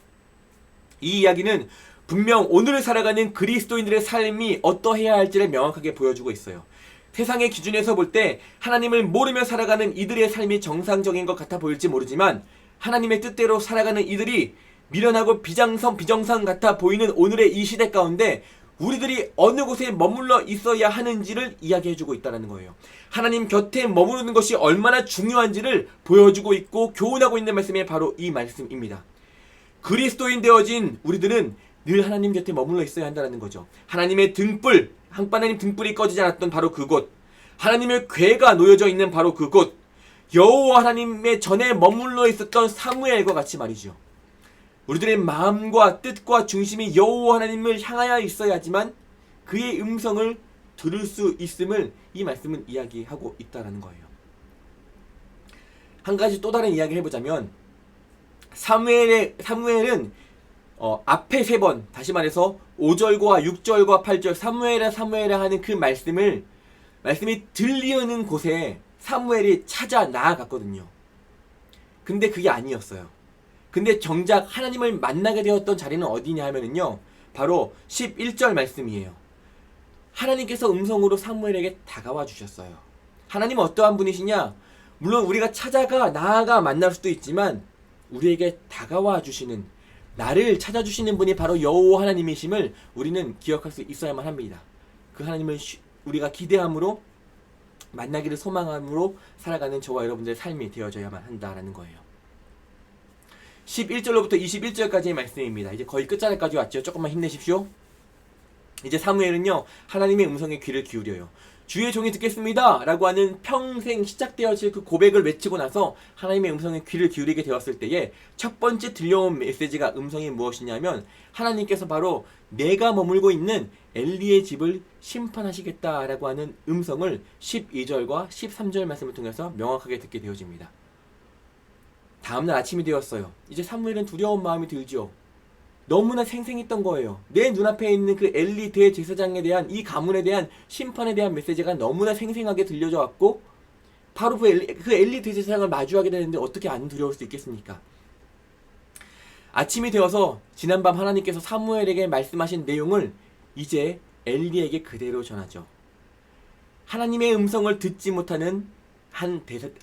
이 이야기는 분명 오늘을 살아가는 그리스도인들의 삶이 어떠해야 할지를 명확하게 보여주고 있어요. 세상의 기준에서 볼 때 하나님을 모르며 살아가는 이들의 삶이 정상적인 것 같아 보일지 모르지만, 하나님의 뜻대로 살아가는 이들이 미련하고 비정상 같아 보이는 오늘의 이 시대 가운데 우리들이 어느 곳에 머물러 있어야 하는지를 이야기해주고 있다는 거예요. 하나님 곁에 머무르는 것이 얼마나 중요한지를 보여주고 있고 교훈하고 있는 말씀이 바로 이 말씀입니다. 그리스도인 되어진 우리들은 늘 하나님 곁에 머물러 있어야 한다는 거죠. 하나님의 등불, 하나님 등불이 꺼지지 않았던 바로 그곳, 하나님의 궤가 놓여져 있는 바로 그곳, 여호와 하나님의 전에 머물러 있었던 사무엘과 같이 말이죠. 우리들의 마음과 뜻과 중심이 여호와 하나님을 향하여 있어야지만 그의 음성을 들을 수 있음을 이 말씀은 이야기하고 있다는 거예요. 한 가지 또 다른 이야기를 해보자면, 사무엘은 앞에 3번, 다시 말해서 5절과 6절과 8절 사무엘아 하는 그 말씀이 들리는 곳에 사무엘이 찾아 나아갔거든요. 근데 그게 아니었어요. 근데 정작 하나님을 만나게 되었던 자리는 어디냐 하면은요, 바로 11절 말씀이에요. 하나님께서 음성으로 사무엘에게 다가와 주셨어요. 하나님은 어떠한 분이시냐? 물론 우리가 나아가 만날 수도 있지만 우리에게 다가와 주시는, 나를 찾아주시는 분이 바로 여호와 하나님이심을 우리는 기억할 수 있어야만 합니다. 그 하나님을 우리가 기대함으로, 만나기를 소망함으로 살아가는 저와 여러분들의 삶이 되어져야만 한다라는 거예요. 11절로부터 21절까지의 말씀입니다. 이제 거의 끝자락까지 왔죠. 조금만 힘내십시오. 이제 사무엘은요, 하나님의 음성에 귀를 기울여요. 주의 종이 듣겠습니다 라고 하는 평생 시작되어질 그 고백을 외치고 나서 하나님의 음성에 귀를 기울이게 되었을 때에 첫 번째 들려온 메시지가, 음성이 무엇이냐면, 하나님께서 바로 내가 머물고 있는 엘리의 집을 심판하시겠다라고 하는 음성을 12절과 13절 말씀을 통해서 명확하게 듣게 되어집니다. 다음날 아침이 되었어요. 이제 사무엘은 두려운 마음이 들죠. 너무나 생생했던 거예요. 내 눈앞에 있는 그 엘리 대제사장에 대한, 이 가문에 대한 심판에 대한 메시지가 너무나 생생하게 들려져 왔고, 바로 그 엘리 대제사장을 마주하게 되는데 어떻게 안 두려울 수 있겠습니까? 아침이 되어서 지난밤 하나님께서 사무엘에게 말씀하신 내용을 이제 엘리에게 그대로 전하죠. 하나님의 음성을 듣지 못하는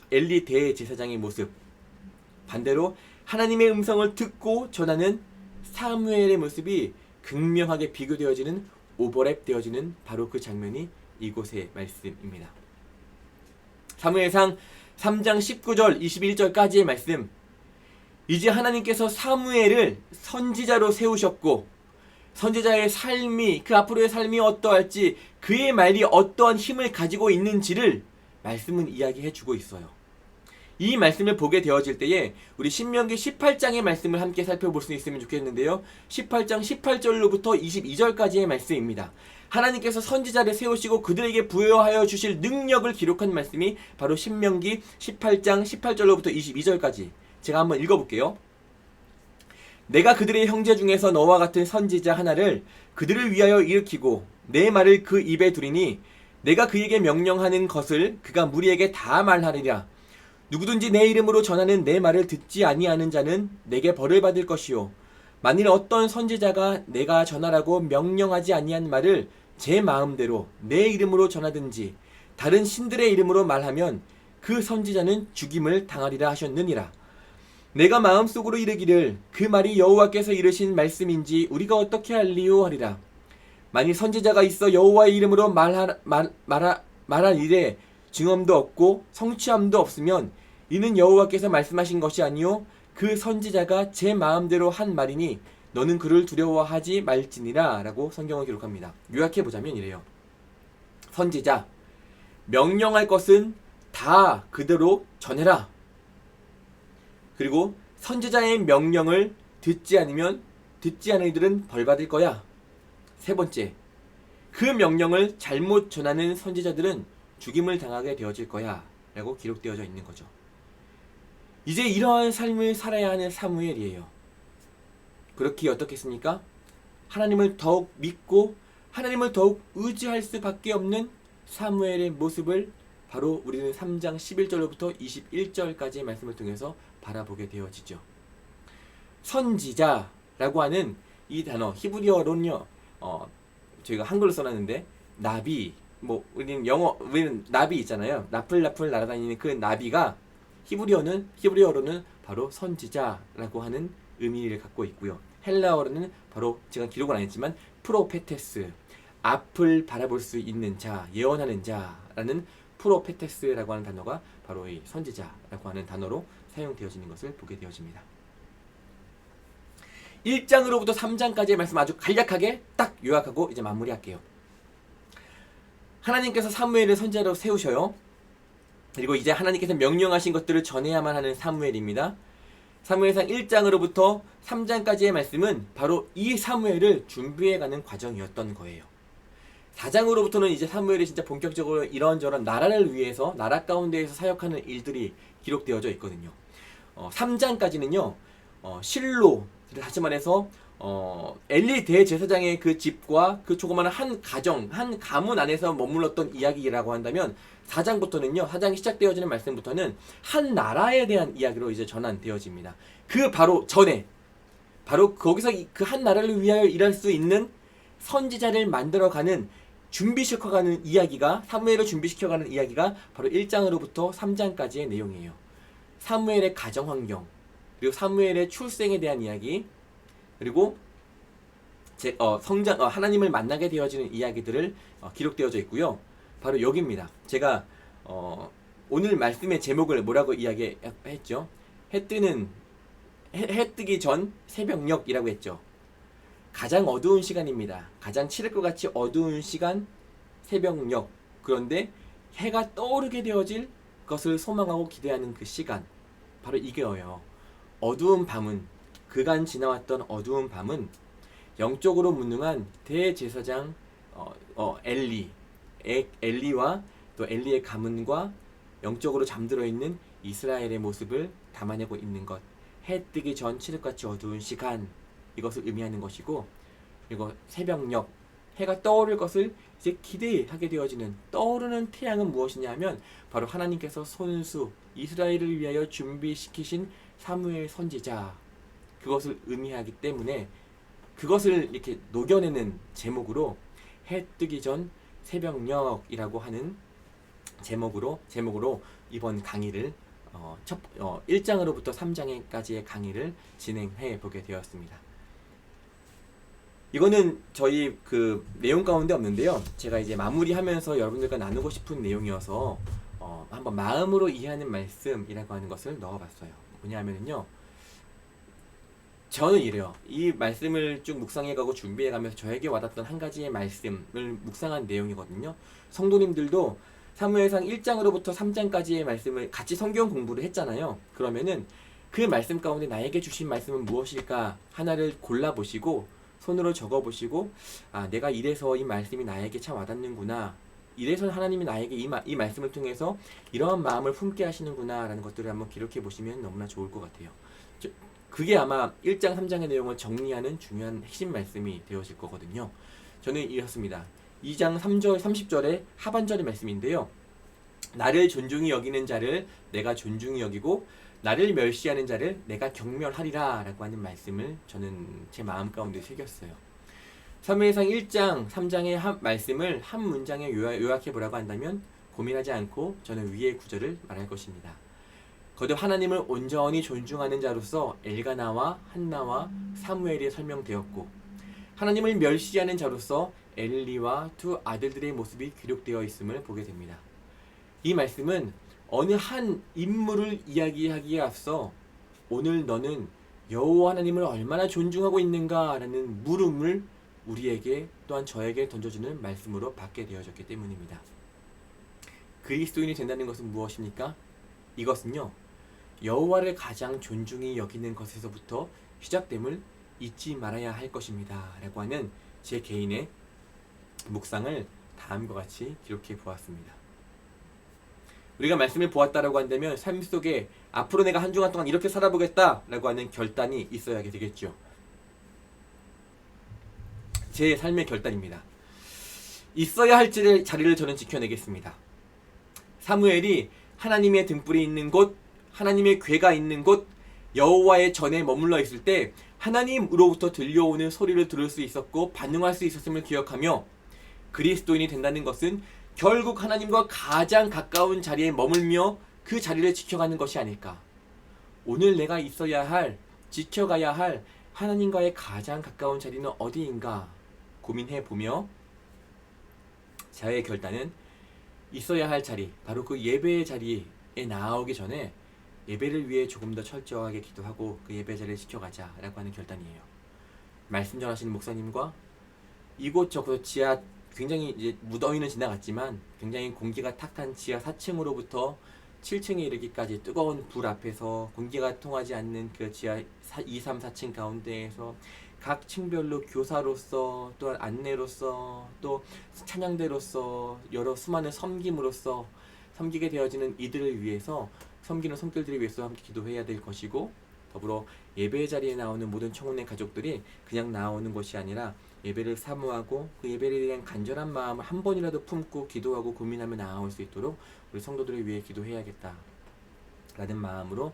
엘리 대제사장의 모습, 반대로 하나님의 음성을 듣고 전하는 사무엘의 모습이 극명하게 비교되어지는, 오버랩되어지는 바로 그 장면이 이곳의 말씀입니다. 사무엘상 3장 19절 21절까지의 말씀. 이제 하나님께서 사무엘을 선지자로 세우셨고, 선지자의 삶이, 그 앞으로의 삶이 어떠할지, 그의 말이 어떠한 힘을 가지고 있는지를 말씀은 이야기해 주고 있어요. 이 말씀을 보게 되어질 때에 우리 신명기 18장의 말씀을 함께 살펴볼 수 있으면 좋겠는데요. 18장 18절로부터 22절까지의 말씀입니다. 하나님께서 선지자를 세우시고 그들에게 부여하여 주실 능력을 기록한 말씀이 바로 신명기 18장 18절로부터 22절까지. 제가 한번 읽어볼게요. 내가 그들의 형제 중에서 너와 같은 선지자 하나를 그들을 위하여 일으키고 내 말을 그 입에 두리니 내가 그에게 명령하는 것을 그가 무리에게 다 말하리라. 누구든지 내 이름으로 전하는 내 말을 듣지 아니하는 자는 내게 벌을 받을 것이요. 만일 어떤 선지자가 내가 전하라고 명령하지 아니한 말을 제 마음대로 내 이름으로 전하든지 다른 신들의 이름으로 말하면 그 선지자는 죽임을 당하리라 하셨느니라. 내가 마음속으로 이르기를 그 말이 여호와께서 이르신 말씀인지 우리가 어떻게 알리요 하리라. 만일 선지자가 있어 여호와의 이름으로 말할 일에 증언도 없고 성취함도 없으면 이는 여호와께서 말씀하신 것이 아니요 그 선지자가 제 마음대로 한 말이니 너는 그를 두려워하지 말지니라 라고 성경을 기록합니다. 요약해보자면 이래요. 선지자, 명령할 것은 다 그대로 전해라. 그리고 선지자의 명령을 듣지 않으면 듣지 않은 이들은 벌받을 거야. 세 번째, 그 명령을 잘못 전하는 선지자들은 죽임을 당하게 되어질 거야 라고 기록되어져 있는 거죠. 이제 이러한 삶을 살아야 하는 사무엘이에요. 그렇기에 어떻겠습니까? 하나님을 더욱 믿고 하나님을 더욱 의지할 수밖에 없는 사무엘의 모습을 바로 우리는 3장 11절로부터 21절까지의 말씀을 통해서 바라보게 되어지죠. 선지자라고 하는 이 단어, 히브리어로는요, 저희가 한글로 써놨는데 나비, 우리는 나비 있잖아요. 나풀나풀 날아다니는 그 나비가 히브리어로는 바로 선지자라고 하는 의미를 갖고 있고요. 헬라어로는 바로 제가 기록은 안 했지만 프로페테스, 앞을 바라볼 수 있는 자, 예언하는 자라는 프로페테스라고 하는 단어가 바로 이 선지자라고 하는 단어로 사용되어지는 것을 보게 되어집니다. 1장으로부터 3장까지의 말씀 아주 간략하게 딱 요약하고 이제 마무리할게요. 하나님께서 사무엘을 선지자로 세우셔요. 그리고 이제 하나님께서 명령하신 것들을 전해야만 하는 사무엘입니다. 사무엘상 1장으로부터 3장까지의 말씀은 바로 이 사무엘을 준비해가는 과정이었던 거예요. 4장으로부터는 이제 사무엘이 진짜 본격적으로 이런저런 나라를 위해서, 나라 가운데에서 사역하는 일들이 기록되어져 있거든요. 3장까지는요, 실로, 다시 말해서 엘리 대제사장의 그 집과 그 조그마한 한 가정, 한 가문 안에서 머물렀던 이야기라고 한다면 4장부터는요, 4장이 시작되어지는 말씀부터는 한 나라에 대한 이야기로 이제 전환되어집니다. 그 바로 전에, 바로 거기서 그 한 나라를 위하여 일할 수 있는 선지자를 만들어가는, 준비시켜가는 이야기가, 사무엘을 준비시켜가는 이야기가 바로 1장으로부터 3장까지의 내용이에요. 사무엘의 가정환경, 그리고 사무엘의 출생에 대한 이야기, 그리고 하나님을 만나게 되어지는 이야기들을 기록되어져 있고요. 바로 여기입니다. 제가 오늘 말씀의 제목을 뭐라고 이야기했죠? 해 뜨는 해 뜨기 전 새벽녘이라고 했죠. 가장 어두운 시간입니다. 가장 칠할 것 같이 어두운 시간 새벽녘. 그런데 해가 떠오르게 되어질 것을 소망하고 기대하는 그 시간, 바로 이게요. 어두운 밤은, 그간 지나왔던 어두운 밤은 영적으로 무능한 대제사장 엘리와 또 엘리의 가문과 영적으로 잠들어 있는 이스라엘의 모습을 담아내고 있는 것. 해 뜨기 전 칠흑같이 어두운 시간, 이것을 의미하는 것이고, 그리고 새벽녘, 해가 떠오를 것을 이제 기대하게 되어지는, 떠오르는 태양은 무엇이냐 하면 바로 하나님께서 손수 이스라엘을 위하여 준비시키신 사무엘 선지자, 그것을 의미하기 때문에 그것을 이렇게 녹여내는 제목으로 해 뜨기 전 새벽녘이라고 하는 제목으로 이번 강의를 1장으로부터 3장까지의 강의를 진행해 보게 되었습니다. 이거는 저희 그 내용 가운데 없는데요. 제가 이제 마무리하면서 여러분들과 나누고 싶은 내용이어서 한번 마음으로 이해하는 말씀이라고 하는 것을 넣어봤어요. 뭐냐면요. 저는 이래요. 이 말씀을 쭉 묵상해가고 준비해가면서 저에게 와닿던 한 가지의 말씀을 묵상한 내용이거든요. 성도님들도 사무엘상 1장으로부터 3장까지의 말씀을 같이 성경 공부를 했잖아요. 그러면은 그 말씀 가운데 나에게 주신 말씀은 무엇일까 하나를 골라보시고 손으로 적어보시고, 아, 내가 이래서 이 말씀이 나에게 참 와닿는구나, 이래서 하나님이 나에게 이 말씀을 통해서 이러한 마음을 품게 하시는구나 라는 것들을 한번 기록해 보시면 너무나 좋을 것 같아요. 그게 아마 1장 3장의 내용을 정리하는 중요한 핵심 말씀이 되어질 거거든요. 저는 이렇습니다. 2장 3절 30절의 하반절의 말씀인데요. 나를 존중히 여기는 자를 내가 존중히 여기고 나를 멸시하는 자를 내가 경멸하리라 라고 하는 말씀을 저는 제 마음 가운데 새겼어요. 사무엘상 1장 3장의 말씀을 한 문장에 요약해 보라고 한다면 고민하지 않고 저는 위의 구절을 말할 것입니다. 거듭 하나님을 온전히 존중하는 자로서 엘가나와 한나와 사무엘이 설명되었고, 하나님을 멸시하는 자로서 엘리와 두 아들들의 모습이 기록되어 있음을 보게 됩니다. 이 말씀은 어느 한 인물을 이야기하기에 앞서 오늘 너는 여호와 하나님을 얼마나 존중하고 있는가 라는 물음을 우리에게 또한 저에게 던져주는 말씀으로 받게 되어졌기 때문입니다. 그리스도인이 된다는 것은 무엇입니까? 이것은요, 여호와를 가장 존중히 여기는 것에서부터 시작됨을 잊지 말아야 할 것입니다 라고 하는 제 개인의 묵상을 다음과 같이 기록해 보았습니다. 우리가 말씀을 보았다라고 한다면 삶 속에 앞으로 내가 한 주간 동안 이렇게 살아보겠다라고 하는 결단이 있어야 되겠죠. 제 삶의 결단입니다. 있어야 할 자리를 저는 지켜내겠습니다. 사무엘이 하나님의 등불이 있는 곳, 하나님의 궤가 있는 곳, 여호와의 전에 머물러 있을 때 하나님으로부터 들려오는 소리를 들을 수 있었고 반응할 수 있었음을 기억하며, 그리스도인이 된다는 것은 결국 하나님과 가장 가까운 자리에 머물며 그 자리를 지켜가는 것이 아닐까. 오늘 내가 있어야 할, 지켜가야 할 하나님과의 가장 가까운 자리는 어디인가 고민해 보며, 저의 결단은 있어야 할 자리, 바로 그 예배의 자리에 나아오기 전에 예배를 위해 조금 더 철저하게 기도하고 그 예배 자리를 지켜가자라고 하는 결단이에요. 말씀 전하시는 목사님과 이곳저곳 지하, 굉장히 이제 무더위는 지나갔지만 굉장히 공기가 탁한 지하 4층으로부터 7층에 이르기까지 뜨거운 불 앞에서 공기가 통하지 않는 그 지하 2, 3, 4층 가운데에서 각 층별로 교사로서, 또 안내로서, 또 찬양대로서, 여러 수많은 섬김으로서 섬기게 되어지는 이들을 위해서, 섬기는 손길들을 위해서 함께 기도해야 될 것이고, 더불어 예배 자리에 나오는 모든 청혼의 가족들이 그냥 나오는 것이 아니라 예배를 사모하고 그 예배에 대한 간절한 마음을 한 번이라도 품고 기도하고 고민하며 나아올 수 있도록 우리 성도들을 위해 기도해야겠다 라는 마음으로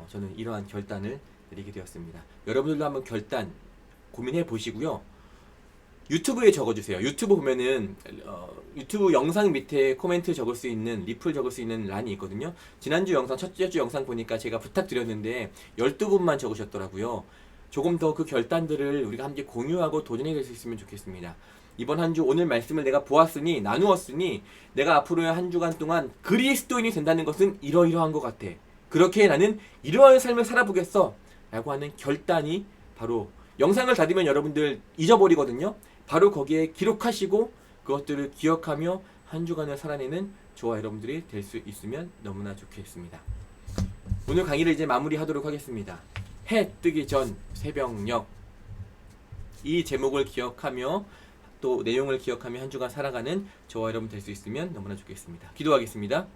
저는 이러한 결단을 내리게 되었습니다. 여러분들도 한번 결단 고민해 보시고요. 유튜브에 적어주세요. 유튜브 보면은 유튜브 영상 밑에 코멘트 적을 수 있는, 리플 적을 수 있는 란이 있거든요. 지난주 영상, 첫째 주 영상 보니까 제가 부탁드렸는데 12분만 적으셨더라고요. 조금 더 그 결단들을 우리가 함께 공유하고 도전해 수 있으면 좋겠습니다. 이번 한 주 오늘 말씀을 내가 보았으니, 나누었으니 내가 앞으로의 한 주간 동안 그리스도인이 된다는 것은 이러이러한 것 같아. 그렇게 나는 이러한 삶을 살아보겠어 라고 하는 결단이 바로 영상을 닫으면 여러분들 잊어버리거든요. 바로 거기에 기록하시고 그것들을 기억하며 한 주간을 살아내는 저와 여러분들이 될 수 있으면 너무나 좋겠습니다. 오늘 강의를 이제 마무리하도록 하겠습니다. 해 뜨기 전 새벽녘, 이 제목을 기억하며 또 내용을 기억하며 한 주간 살아가는 저와 여러분 될 수 있으면 너무나 좋겠습니다. 기도하겠습니다.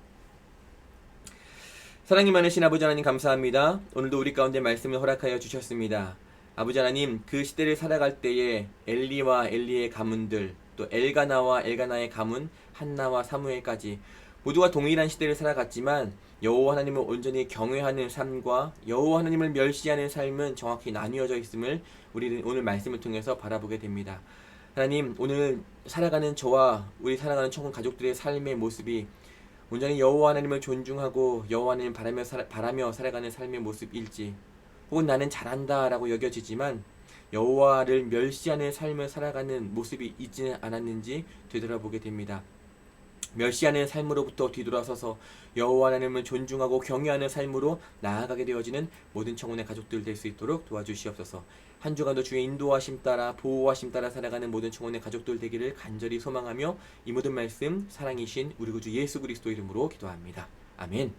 사랑이 많으신 아버지 하나님 감사합니다. 오늘도 우리 가운데 말씀을 허락하여 주셨습니다. 아버지 하나님, 그 시대를 살아갈 때에 엘리와 엘리의 가문들, 또 엘가나와 엘가나의 가문, 한나와 사무엘까지 모두가 동일한 시대를 살아갔지만 여호와 하나님을 온전히 경외하는 삶과 여호와 하나님을 멸시하는 삶은 정확히 나뉘어져 있음을 우리는 오늘 말씀을 통해서 바라보게 됩니다. 하나님, 오늘 살아가는 저와 우리 살아가는 총 가족들의 삶의 모습이 온전히 여호와 하나님을 존중하고 여호와 하나님을 바라며 살아가는 삶의 모습일지, 혹은 나는 잘한다 라고 여겨지지만 여호와를 멸시하는 삶을 살아가는 모습이 있지는 않았는지 되돌아보게 됩니다. 멸시하는 삶으로부터 뒤돌아서서 여호와 하나님을 존중하고 경외하는 삶으로 나아가게 되어지는 모든 청혼의 가족들 될 수 있도록 도와주시옵소서. 한 주간도 주의 인도하심 따라 보호하심 따라 살아가는 모든 청혼의 가족들 되기를 간절히 소망하며 이 모든 말씀 사랑이신 우리 구주 예수 그리스도 이름으로 기도합니다. 아멘.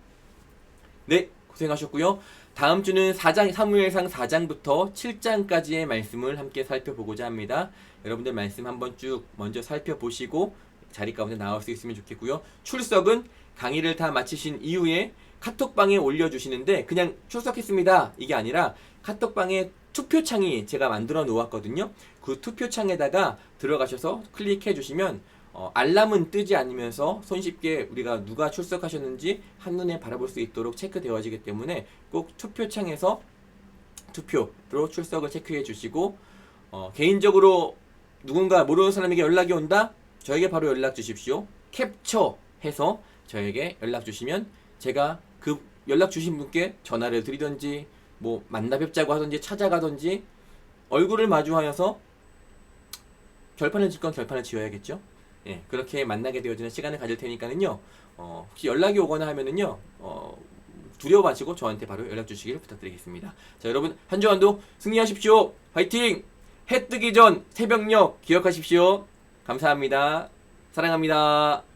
네, 고생하셨고요. 다음 주는 사무엘상 4장부터 7장까지의 말씀을 함께 살펴보고자 합니다. 여러분들 말씀 한번 쭉 먼저 살펴보시고 자리 가운데 나올 수 있으면 좋겠고요. 출석은 강의를 다 마치신 이후에 카톡방에 올려주시는데, 그냥 출석했습니다 이게 아니라 카톡방에 투표창이 제가 만들어 놓았거든요. 그 투표창에다가 들어가셔서 클릭해 주시면 알람은 뜨지 않으면서 손쉽게 우리가 누가 출석하셨는지 한눈에 바라볼 수 있도록 체크되어지기 때문에 꼭 투표창에서 투표로 출석을 체크해 주시고, 개인적으로 누군가 모르는 사람에게 연락이 온다? 저에게 바로 연락 주십시오. 캡처해서 저에게 연락 주시면 제가 그 연락 주신 분께 전화를 드리든지 뭐 만나 뵙자고 하든지 찾아가든지 얼굴을 마주하여서 결판을 짓건 결판을 지어야겠죠. 예, 그렇게 만나게 되어지는 시간을 가질 테니까는요. 혹시 연락이 오거나 하면은요. 두려워 마시고 저한테 바로 연락 주시길 부탁드리겠습니다. 자, 여러분 한 주간도 승리하십시오. 화이팅! 해 뜨기 전 새벽녘 기억하십시오. 감사합니다. 사랑합니다.